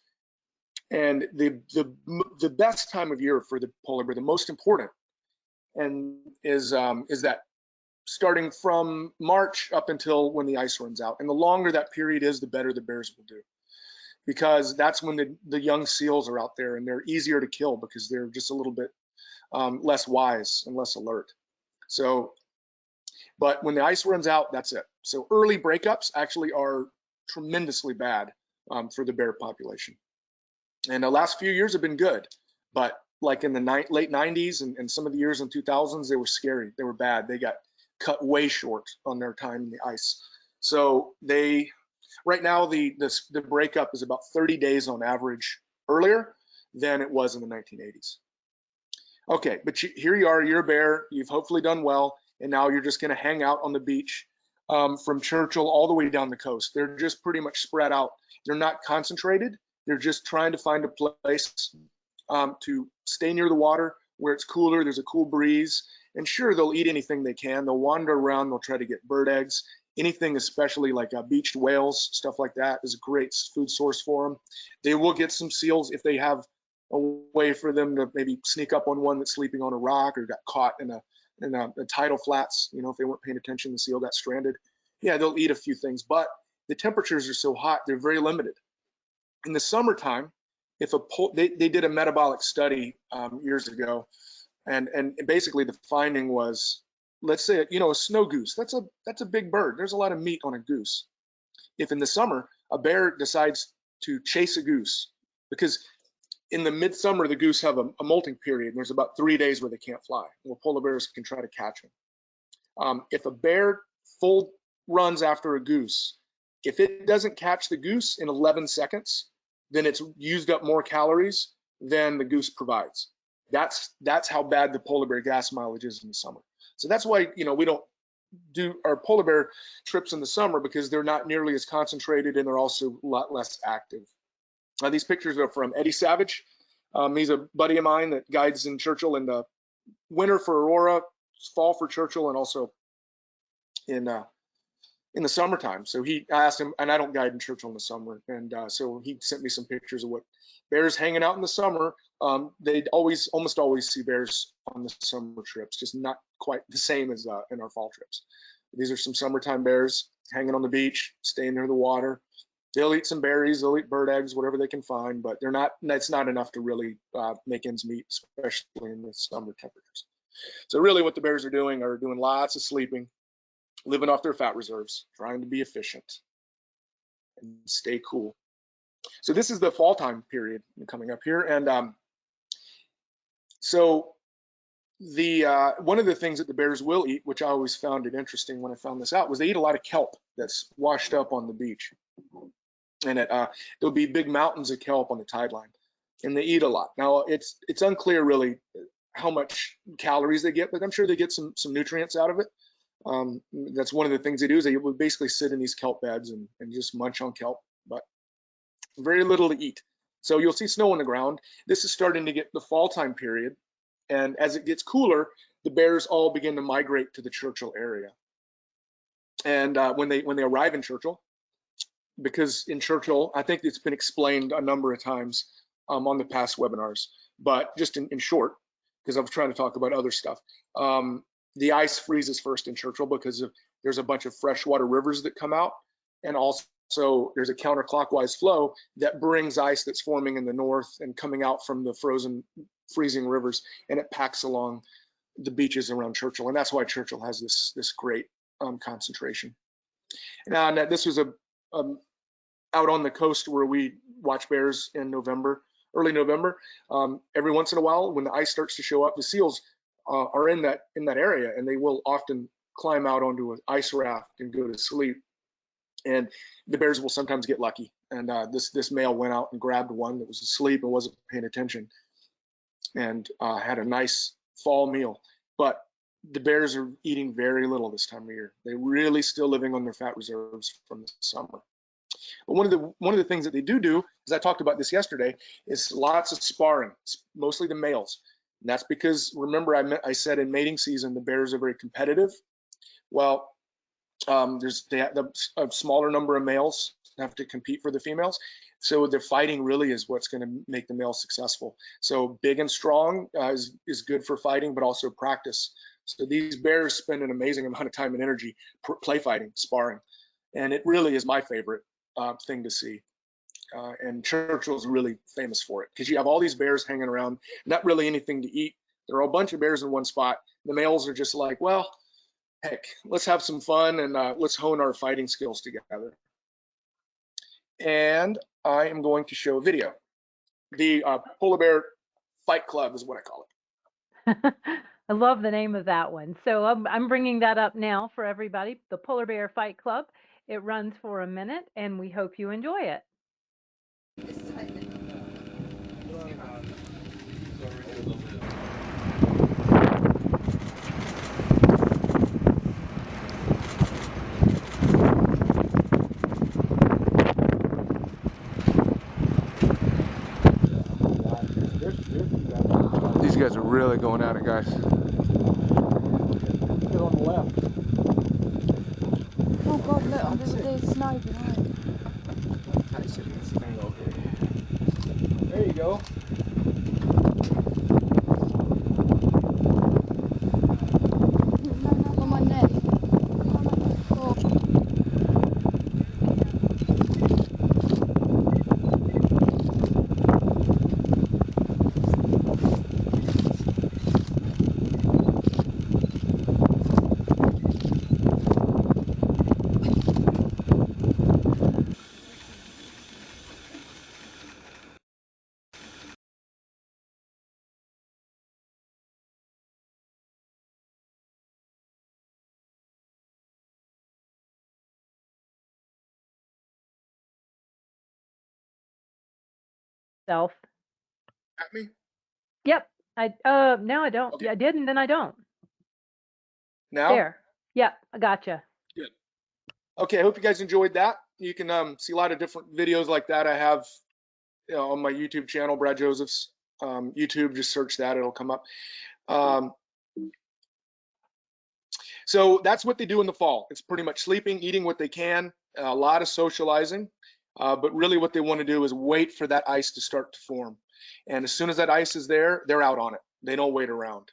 And the best time of year for the polar bear, the most important, and is that starting from March up until when the ice runs out. And the longer that period is, the better the bears will do, because that's when the young seals are out there, and they're easier to kill because they're just a little bit less wise and less alert. So, but when the ice runs out, that's it. So early breakups actually are tremendously bad for the bear population. And the last few years have been good, but like in the late 90s and some of the years in 2000s, they were scary. They were bad. They got cut way short on their time in the ice. So right now the breakup is about 30 days on average earlier than it was in the 1980s. Okay, but here you are, you're a bear, you've hopefully done well, and now you're just gonna hang out on the beach from Churchill all the way down the coast. They're just pretty much spread out. They're not concentrated. They're just trying to find a place to stay near the water where it's cooler, there's a cool breeze, and sure, they'll eat anything they can. They'll wander around, they'll try to get bird eggs, anything especially like beached whales, stuff like that is a great food source for them. They will get some seals if they have a way for them to maybe sneak up on one that's sleeping on a rock or got caught in a tidal flats. If they weren't paying attention, the seal got stranded. Yeah, they'll eat a few things, but the temperatures are so hot, they're very limited. In the summertime, they did a metabolic study years ago, and basically the finding was, let's say a snow goose, that's a big bird. There's a lot of meat on a goose. If in the summer a bear decides to chase a goose, because in the midsummer the goose have a molting period, and there's about 3 days where they can't fly. Well, polar bears can try to catch them. If a bear full runs after a goose, if it doesn't catch the goose in 11 seconds, then it's used up more calories than the goose provides. That's how bad the polar bear gas mileage is in the summer. So that's why we don't do our polar bear trips in the summer, because they're not nearly as concentrated and they're also a lot less active. These pictures are from Eddie Savage. He's a buddy of mine that guides in Churchill in the winter for Aurora, fall for Churchill, and also in the summertime. So I asked him, and I don't guide in Churchill in the summer, and so he sent me some pictures of what bears hanging out in the summer. They'd almost always see bears on the summer trips, just not quite the same as in our fall trips. These are some summertime bears hanging on the beach, staying near the water. They'll eat some berries, they'll eat bird eggs, whatever they can find, but that's not enough to really make ends meet, especially in the summer temperatures. So really what the bears are doing lots of sleeping, living off their fat reserves, trying to be efficient and stay cool. So this is the fall time period coming up here. And so the one of the things that the bears will eat, which I always found it interesting when I found this out, was they eat a lot of kelp that's washed up on the beach. And there'll be big mountains of kelp on the tide line, and they eat a lot. Now it's unclear really how much calories they get, but I'm sure they get some nutrients out of it. That's one of the things they do, is they will basically sit in these kelp beds and just munch on kelp, but very little to eat. So you'll see snow on the ground. This is starting to get the fall time period, and as it gets cooler, the bears all begin to migrate to the Churchill area. And when they arrive in Churchill, because in Churchill, I think it's been explained a number of times on the past webinars, but just in short, because I was trying to talk about other stuff. The ice freezes first in Churchill because there's a bunch of freshwater rivers that come out, and also there's a counterclockwise flow that brings ice that's forming in the north and coming out from the freezing rivers, and it packs along the beaches around Churchill, and that's why Churchill has this great concentration. Now, this was out on the coast where we watch bears in November, early November. Every once in a while, when the ice starts to show up, the seals are in that area, and they will often climb out onto an ice raft and go to sleep. And the bears will sometimes get lucky. And this male went out and grabbed one that was asleep and wasn't paying attention, and had a nice fall meal. But the bears are eating very little this time of year. They're really still living on their fat reserves from the summer. But one of the things that they do, as I talked about this yesterday, is lots of sparring, mostly the males. And that's because, remember, I said in mating season the bears are very competitive. Well, they have a smaller number of males have to compete for the females, so the fighting really is what's going to make the males successful. So big and strong is good for fighting, but also practice. So these bears spend an amazing amount of time and energy play fighting, sparring, and it really is my favorite thing to see. And Churchill's really famous for it, because you have all these bears hanging around, not really anything to eat. There are a bunch of bears in one spot. The males are just like, well, heck, let's have some fun, and let's hone our fighting skills together. And I am going to show a video. The Polar Bear Fight Club is what I call it. I love the name of that one. So I'm bringing that up now for everybody. The Polar Bear Fight Club. It runs for a minute, and we hope you enjoy it. These guys are really going at it, guys. Get on the left. Oh God, look, there's snow behind. There you go. No, on my neck. Oh. Self. At me? Yep. Now I don't. Okay. I did, and then I don't. Now? There. Yep. I gotcha. Good. Okay, I hope you guys enjoyed that. You can see a lot of different videos like that I have on my YouTube channel, Brad Joseph's YouTube. Just search that, it'll come up. So that's what they do in the fall. It's pretty much sleeping, eating what they can, a lot of socializing, but really what they want to do is wait for that ice to start to form. And as soon as that ice is there, they're out on it. They don't wait around.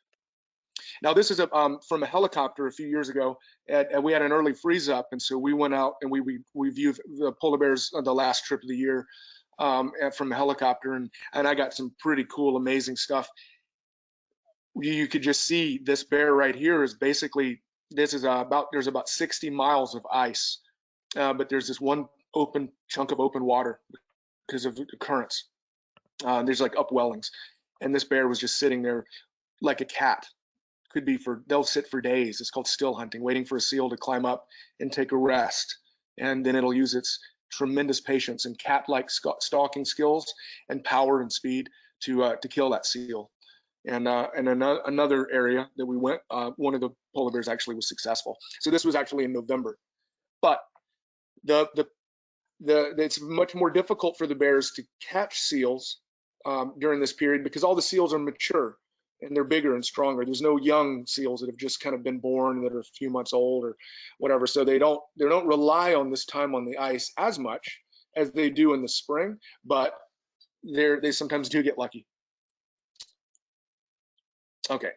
Now this is from a helicopter a few years ago, and we had an early freeze up, and so we went out and we viewed the polar bears on the last trip of the year from a helicopter, and I got some pretty cool, amazing stuff. You could just see this bear right here is basically, there's about 60 miles of ice, but there's this one open chunk of open water because of the currents. There's like upwellings, and this bear was just sitting there like a cat. Could be they'll sit for days. It's called still hunting, waiting for a seal to climb up and take a rest, and then it'll use its tremendous patience and cat-like stalking skills and power and speed to kill that seal. And another area that we went, one of the polar bears actually was successful. So this was actually in November, but it's much more difficult for the bears to catch seals during this period because all the seals are mature and they're bigger and stronger. There's no young seals that have just kind of been born that are a few months old or whatever. So they don't rely on this time on the ice as much as they do in the spring, but they sometimes do get lucky. Okay,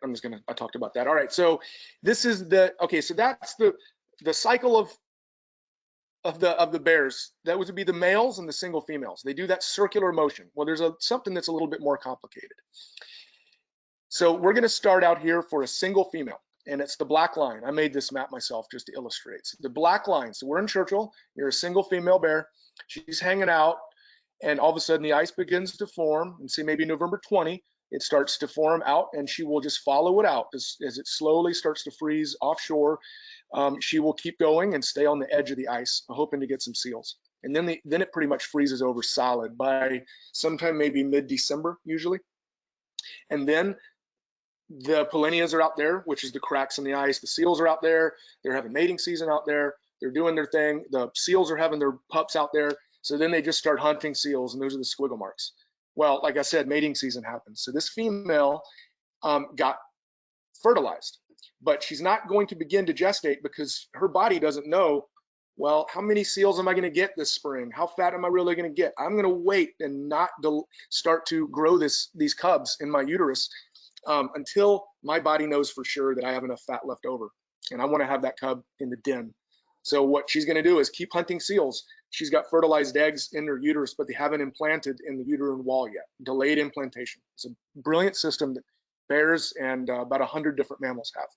I talked about that. All right, so this is so that's the cycle of the bears. That would be the males and the single females. They do that circular motion. Well, there's something that's a little bit more complicated. So we're going to start out here for a single female, and it's the black line. I made this map myself just to illustrate. So the black line, so we're in Churchill, you're a single female bear, she's hanging out, and all of a sudden the ice begins to form, and see maybe November 20, it starts to form out, and she will just follow it out as it slowly starts to freeze offshore. She will keep going and stay on the edge of the ice, hoping to get some seals. And then it pretty much freezes over solid by sometime maybe mid-December usually. And then the polynias are out there, which is the cracks in the ice. The seals are out there. They're having mating season out there. They're doing their thing. The seals are having their pups out there. So then they just start hunting seals, and those are the squiggle marks. Well, like I said, mating season happens. So this female got fertilized, but she's not going to begin to gestate because her body doesn't know, well, how many seals am I going to get this spring? How fat am I really going to get? I'm going to wait and not start to grow these cubs in my uterus until my body knows for sure that I have enough fat left over, and I want to have that cub in the den. So what she's going to do is keep hunting seals. She's got fertilized eggs in her uterus, but they haven't implanted in the uterine wall yet. Delayed implantation. It's a brilliant system that bears and about 100 different mammals have.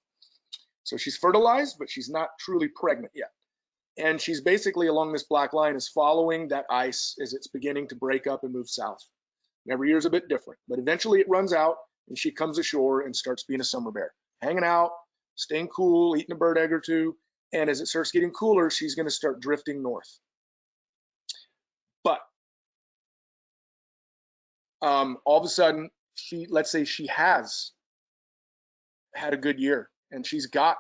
So she's fertilized, but she's not truly pregnant yet. And she's basically along this black line is following that ice as it's beginning to break up and move south. And every year is a bit different, but eventually it runs out and she comes ashore and starts being a summer bear, hanging out, staying cool, eating a bird egg or two. And as it starts getting cooler, she's going to start drifting north. But all of a sudden, let's say she has had a good year and she's got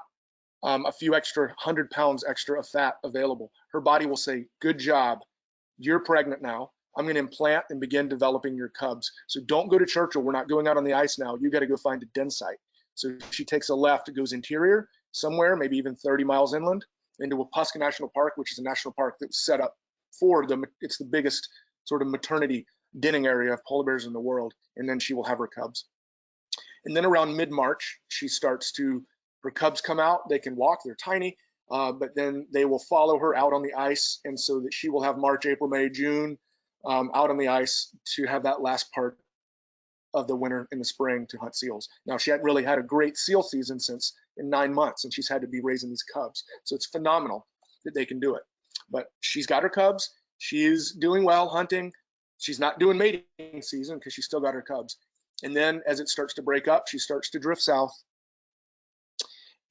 a few extra 100 pounds extra of fat available. Her body will say, good job, you're pregnant now. I'm going to implant and begin developing your cubs. So don't go to Churchill. We're not going out on the ice now. You got to go find a den site. So she takes a left, it goes interior somewhere, maybe even 30 miles inland into Wapuska National Park, which is a national park that was set up for it's the biggest sort of maternity denning area of polar bears in the world. And then she will have her cubs. And then around mid-March, her cubs come out, they can walk, they're tiny, but then they will follow her out on the ice. And so that she will have March, April, May, June out on the ice to have that last part of the winter and the spring to hunt seals. Now, she hadn't really had a great seal season since in 9 months, and she's had to be raising these cubs. So it's phenomenal that they can do it. But she's got her cubs. She's doing well hunting. She's not doing mating season because she's still got her cubs. And then as it starts to break up, she starts to drift south.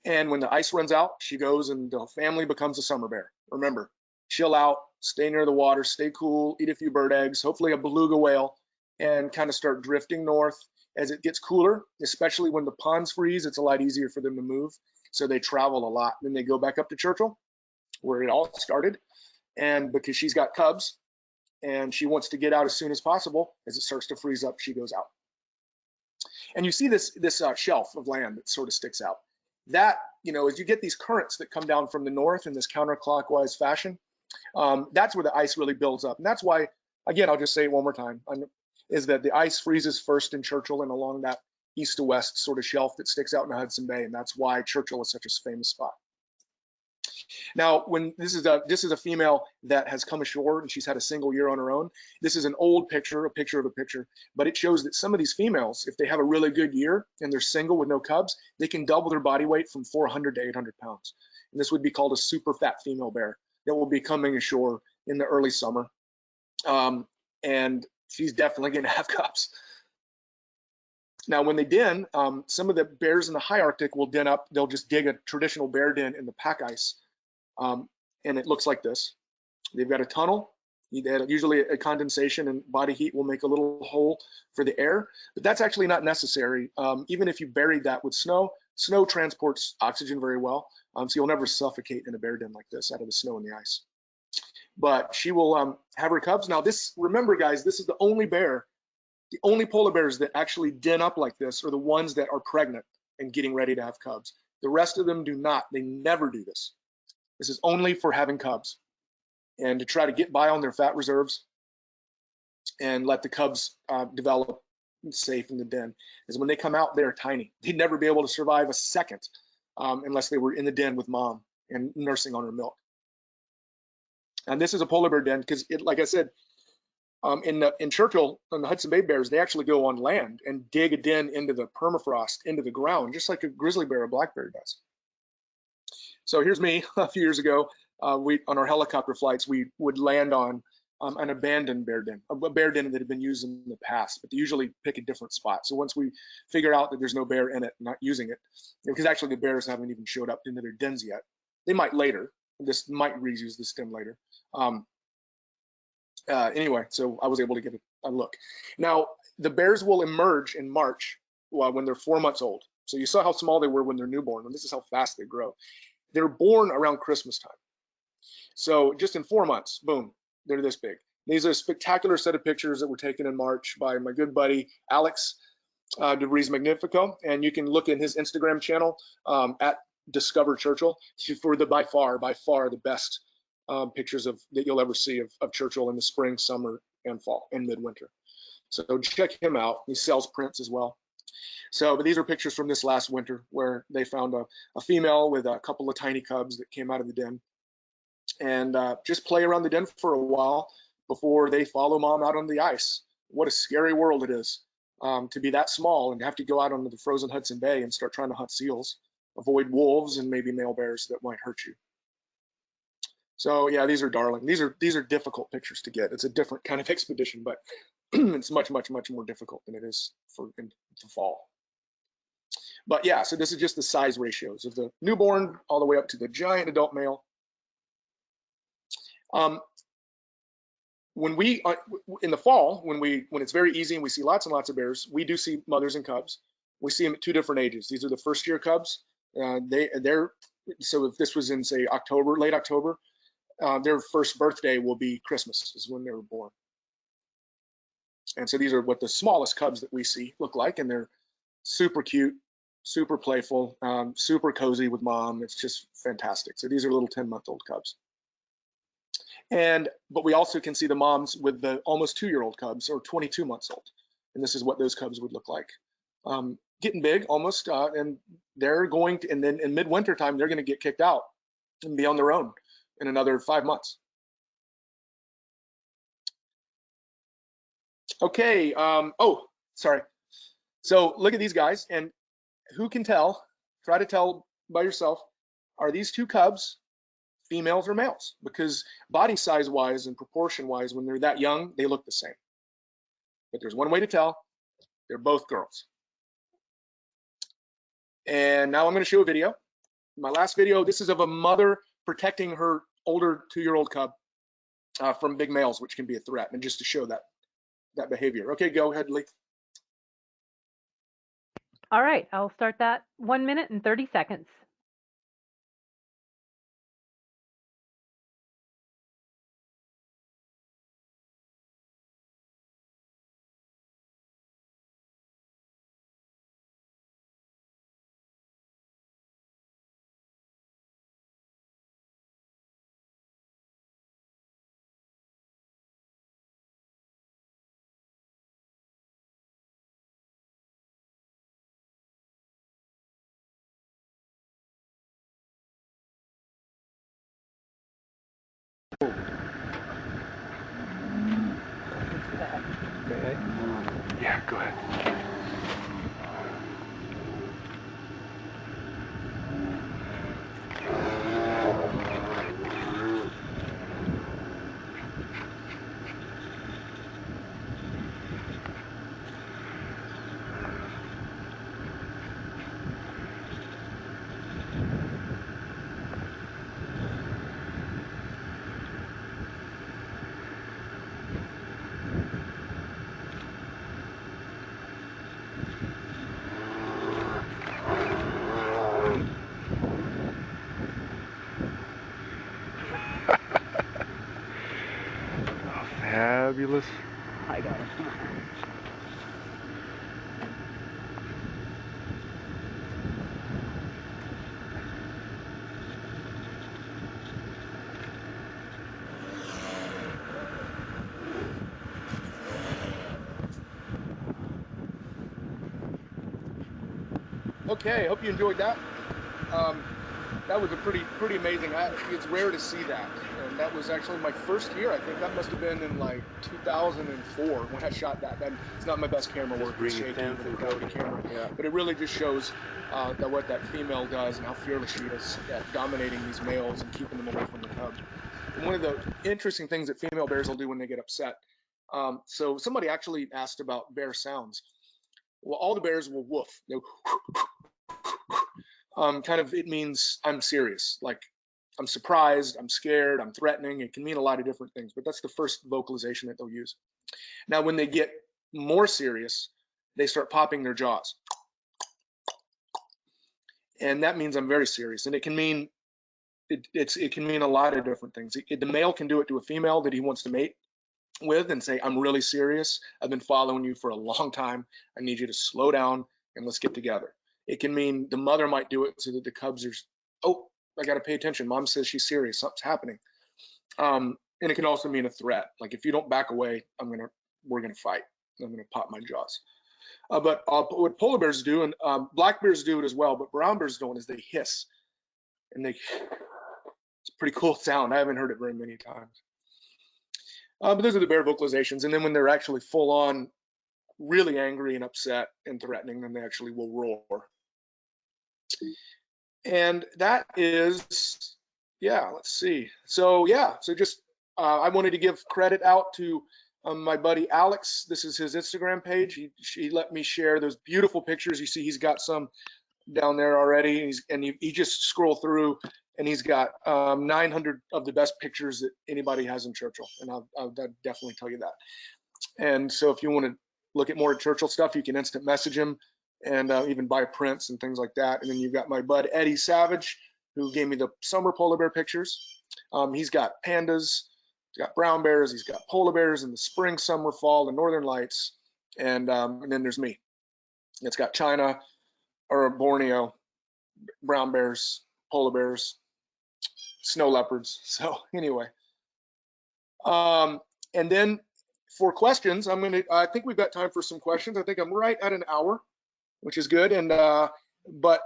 And when the ice runs out, she goes and the family becomes a summer bear. Remember, chill out, stay near the water, stay cool, eat a few bird eggs, hopefully a beluga whale, and kind of start drifting north. As it gets cooler, especially when the ponds freeze, it's a lot easier for them to move. So they travel a lot. Then they go back up to Churchill, where it all started. And because she's got cubs and she wants to get out as soon as possible, as it starts to freeze up, she goes out. And you see this shelf of land that sort of sticks out. That, as you get these currents that come down from the north in this counterclockwise fashion, that's where the ice really builds up. And that's why, again, I'll just say it one more time, is that the ice freezes first in Churchill and along that east to west sort of shelf that sticks out in the Hudson Bay, and that's why Churchill is such a famous spot. Now, when this is a female that has come ashore and she's had a single year on her own. This is an old picture, a picture of a picture, but it shows that some of these females, if they have a really good year and they're single with no cubs, they can double their body weight from 400 to 800 pounds. And this would be called a super fat female bear that will be coming ashore in the early summer. And she's definitely going to have cubs. Now, when they den, some of the bears in the high Arctic will den up. They'll just dig a traditional bear den in the pack ice. And it looks like this. They've got a tunnel. Usually a condensation and body heat will make a little hole for the air, but that's actually not necessary. Even if you buried that with snow, snow transports oxygen very well. So you'll never suffocate in a bear den like this out of the snow and the ice. But she will have her cubs. Now this, remember guys, this is the only polar bears that actually den up like this are the ones that are pregnant and getting ready to have cubs. The rest of them do not. They never do this. This is only for having cubs and to try to get by on their fat reserves and let the cubs develop safe in the den. Because when they come out, they're tiny. They'd never be able to survive a second unless they were in the den with mom and nursing on her milk. And this is a polar bear den because, like I said, in Churchill, on the Hudson Bay bears, they actually go on land and dig a den into the permafrost, into the ground, just like a grizzly bear or black bear does. So here's me a few years ago. On our helicopter flights, we would land on an abandoned bear den, a bear den that had been used in the past, but they usually pick a different spot. So once we figure out that there's no bear in it, not using it, because actually the bears haven't even showed up into their dens yet. They might later. This might reuse this den later. Anyway, so I was able to get a look. Now, the bears will emerge in March when they're 4 months old. So you saw how small they were when they're newborn, and this is how fast they grow. They're born around Christmas time. So just in 4 months, boom, they're this big. These are a spectacular set of pictures that were taken in March by my good buddy, Alex DeVries Magnifico. And you can look in his Instagram channel at Discover Churchill for the by far the best pictures that you'll ever see of Churchill in the spring, summer, and fall, and midwinter. So check him out. He sells prints as well. So, but these are pictures from this last winter where they found a female with a couple of tiny cubs that came out of the den and just play around the den for a while before they follow mom out on the ice. What a scary world it is to be that small and have to go out onto the frozen Hudson Bay and start trying to hunt seals, avoid wolves and maybe male bears that might hurt you. So yeah, these are darling. These are difficult pictures to get. It's a different kind of expedition, but it's much more difficult than it is in the fall. But yeah, so this is just the size ratios of the newborn all the way up to the giant adult male. When we in the fall, when it's very easy and we see lots and lots of bears, we do see mothers and cubs. We see them at 2 different ages. These are the first year cubs. So if this was in say October, late October, their first birthday will be Christmas, is when they were born. And so these are what the smallest cubs that we see look like, and they're super cute, super playful, super cozy with mom. It's just fantastic. So these are little 10-month-old cubs. But we also can see the moms with the almost 2-year-old cubs, or 22 months old. And this is what those cubs would look like. Getting big almost, and they're going to, and then in midwinter time, they're going to get kicked out and be on their own in another 5 months. Okay, oh, sorry. So look at these guys, and who can tell, try to tell by yourself, are these 2 cubs females or males? Because body size wise and proportion wise, when they're that young, they look the same. But there's one way to tell, they're both girls. And now I'm going to show a video. My last video, this is of a mother protecting her older 2-year-old cub from big males, which can be a threat, and just to show that behavior. Okay, go ahead, Lee. All right, I'll start that. 1 minute and 30 seconds. Okay. Yeah, go ahead. Fabulous. I got it. Okay, hope you enjoyed that. That was a pretty amazing. It's rare to see that, and that was actually my first year. I think that must have been in like 2004 when I shot that. It's not my best camera work. It's shaky with a quality camera, but it really just shows that what that female does and how fearless she is at dominating these males and keeping them away from the cub. And one of the interesting things that female bears will do when they get upset. So somebody actually asked about bear sounds. Well, all the bears will woof. Kind of, it means I'm serious. Like I'm surprised, I'm scared, I'm threatening. It can mean a lot of different things, but that's the first vocalization that they'll use. Now, when they get more serious, they start popping their jaws. And that means I'm very serious. And it can mean, it can mean a lot of different things. The male can do it to a female that he wants to mate with and say, I'm really serious. I've been following you for a long time. I need you to slow down and let's get together. It can mean the mother might do it so that the cubs are, oh, I got to pay attention. Mom says she's serious. Something's happening. And it can also mean a threat. Like if you don't back away, we're gonna fight. I'm gonna pop my jaws. But what polar bears do, and black bears do it as well, but brown bears don't, is they hiss, and it's a pretty cool sound. I haven't heard it very many times. But those are the bear vocalizations. And then when they're actually full on, really angry and upset and threatening, then they actually will roar. And that is, yeah, let's see. So yeah, so just I wanted to give credit out to my buddy Alex. This is his Instagram page. He let me share those beautiful pictures. You see he's got some down there already, and he just scroll through and he's got 900 of the best pictures that anybody has in Churchill, and I'll definitely tell you that. And so if you want to look at more Churchill stuff, you can instant message him and even buy prints and things like that. And then you've got my bud Eddie Savage, who gave me the summer polar bear pictures. He's got pandas, he's got brown bears, he's got polar bears in the spring, summer, fall, the northern lights, and then there's me. It's got China or Borneo, brown bears, polar bears, snow leopards. So anyway, and then for questions, I think we've got time for some questions. I think I'm right at an hour, which is good. And but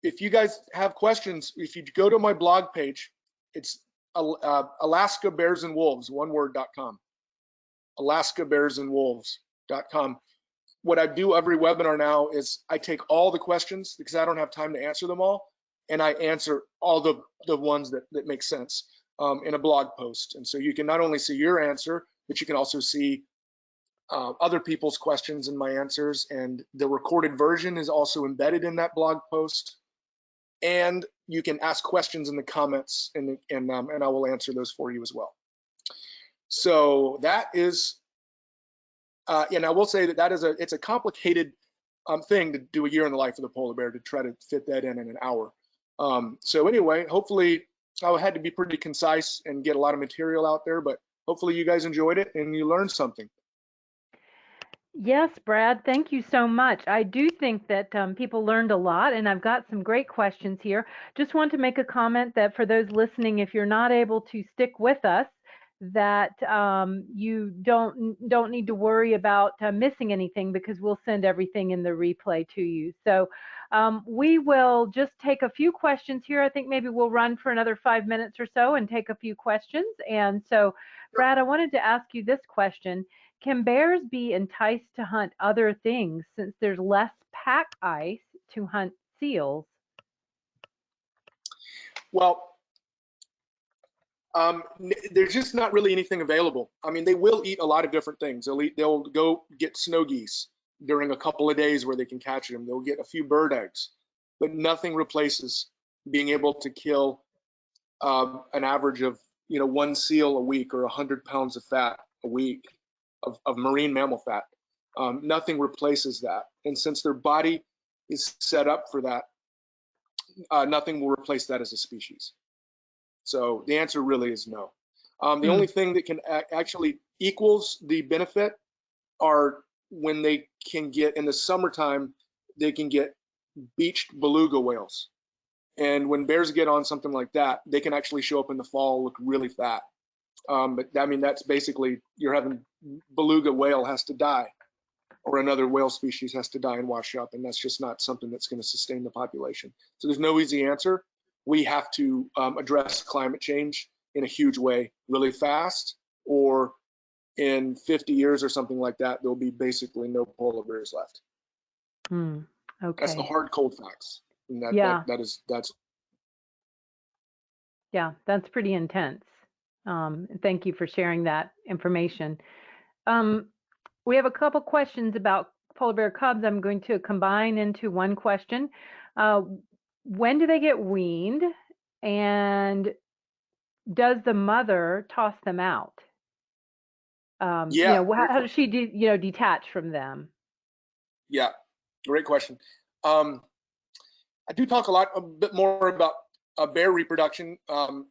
if you guys have questions, if you go to my blog page, it's Alaska Bears and Wolves, one word.com. AlaskaBearsandWolves.com. What I do every webinar now is I take all the questions because I don't have time to answer them all, and I answer all the ones that make sense in a blog post. And so you can not only see your answer, but you can also see other people's questions and my answers. And the recorded version is also embedded in that blog post. And you can ask questions in the comments, and I will answer those for you as well. So that is, and I will say that it's a complicated thing to do a year in the life of the polar bear, to try to fit that in an hour. So anyway, hopefully I had to be pretty concise and get a lot of material out there, but hopefully you guys enjoyed it and you learned something. Yes, Brad, thank you so much. I do think that people learned a lot, and I've got some great questions here. Just want to make a comment that for those listening, if you're not able to stick with us, that you don't need to worry about missing anything, because we'll send everything in the replay to you. So we will just take a few questions here. I think maybe we'll run for another 5 minutes or so and take a few questions. And so, Brad, I wanted to ask you this question. Can bears be enticed to hunt other things since there's less pack ice to hunt seals? Well, there's just not really anything available. I mean, they will eat a lot of different things. They'll go get snow geese during a couple of days where they can catch them. They'll get a few bird eggs, but nothing replaces being able to kill an average of, you know, 1 seal a week or 100 pounds of fat a week of marine mammal fat. Nothing replaces that. And since their body is set up for that, nothing will replace that as a species. So the answer really is no. The only thing that can actually equals the benefit are when they can get, in the summertime, they can get beached beluga whales. And when bears get on something like that, they can actually show up in the fall, look really fat. But I mean, that's basically, you're having beluga whale has to die, or another whale species has to die and wash up, and that's just not something that's going to sustain the population. So there's no easy answer. We have to address climate change in a huge way really fast, or in 50 years or something like that, there'll be basically no polar bears left. Okay. That's the hard, cold facts. And that's pretty intense. Thank you for sharing that information. We have a couple questions about polar bear cubs. I'm going to combine into one question. When do they get weaned, and does the mother toss them out? Yeah. How does she detach from them? Yeah, great question. I do talk a bit more about bear reproduction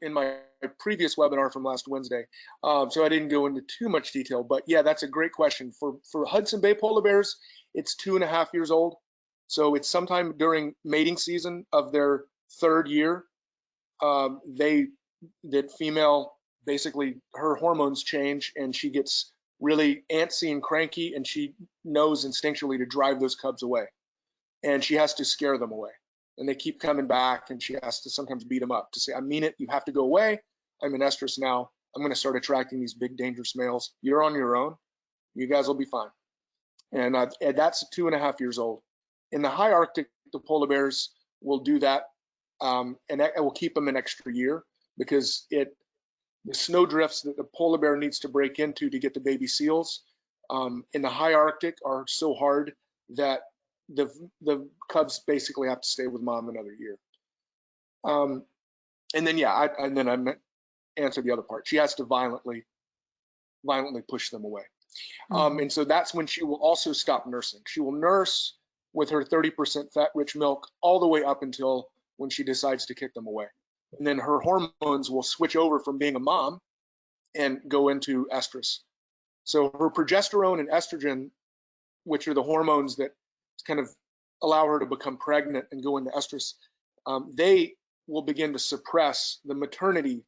in my previous webinar from last Wednesday, so I didn't go into too much detail. But yeah, that's a great question. For Hudson Bay polar bears, it's 2.5 years old, so it's sometime during mating season of their 3rd year. That female, basically her hormones change and she gets really antsy and cranky, and she knows instinctually to drive those cubs away, and she has to scare them away. And they keep coming back, and she has to sometimes beat them up to say, I mean it, you have to go away. I'm in estrus now. I'm going to start attracting these big, dangerous males. You're on your own. You guys will be fine. And that's 2.5 years old. In the high Arctic, the polar bears will do that, and it will keep them an extra year, because the snow drifts that the polar bear needs to break into to get the baby seals in the high Arctic are so hard that the cubs basically have to stay with mom another year. And then I answer the other part. She has to violently push them away. And so that's when she will also stop nursing. She will nurse with her 30% fat-rich milk all the way up until when she decides to kick them away. And then her hormones will switch over from being a mom and go into estrus. So her progesterone and estrogen, which are the hormones that kind of allow her to become pregnant and go into estrus, they will begin to suppress the maternity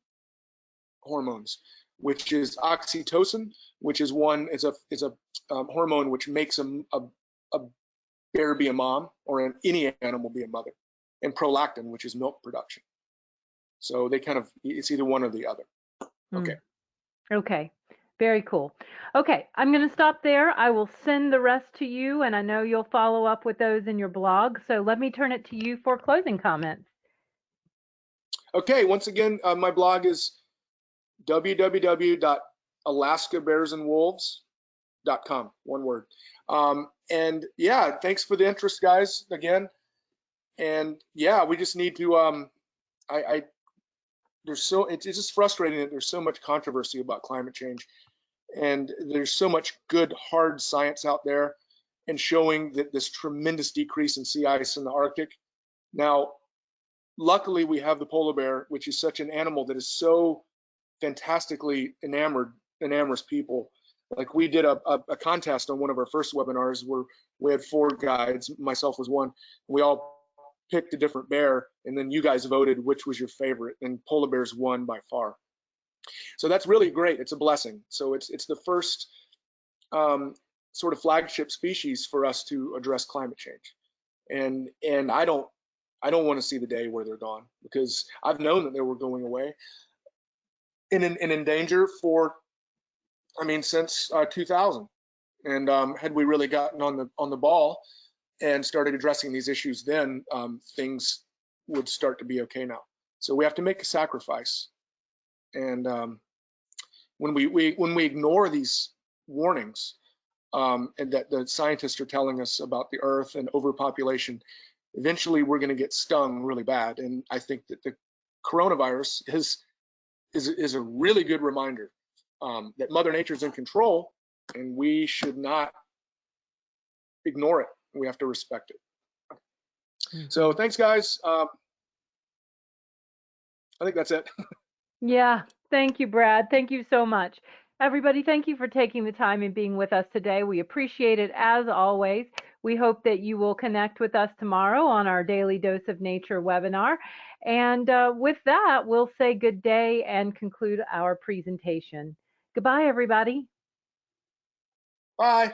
hormones, which is oxytocin, which is a hormone which makes a bear be a mom, or any animal be a mother, and prolactin, which is milk production. So it's either one or the other. Okay. Okay. Very cool. Okay, I'm going to stop there. I will send the rest to you, and I know you'll follow up with those in your blog. So let me turn it to you for closing comments. Okay, once again, my blog is www.alaskabearsandwolves.com, one word. And yeah, thanks for the interest, guys, again. And yeah, we just need to, it's just frustrating that there's so much controversy about climate change, and there's so much good hard science out there and showing that this tremendous decrease in sea ice in the Arctic. Now, luckily we have the polar bear, which is such an animal that is so fantastically enamors people. Like, we did a contest on one of our first webinars where we had 4 guides, myself was one. We all picked a different bear, and then you guys voted which was your favorite, and polar bears won by far. So that's really great. It's a blessing. So it's the first sort of flagship species for us to address climate change. And I don't want to see the day where they're gone, because I've known that they were going away and in danger for, I mean, since 2000. And had we really gotten on the ball and started addressing these issues then, things would start to be okay now. So we have to make a sacrifice. And when we ignore these warnings, and that the scientists are telling us about the Earth and overpopulation, eventually we're going to get stung really bad. And I think that the coronavirus is a really good reminder that Mother Nature's in control, and we should not ignore it. We have to respect it. So thanks, guys. I think that's it. Yeah, thank you, Brad. Thank you so much. Everybody, thank you for taking the time and being with us today. We appreciate it as always. We hope that you will connect with us tomorrow on our Daily Dose of Nature webinar. And with that, we'll say good day and conclude our presentation. Goodbye, everybody. Bye.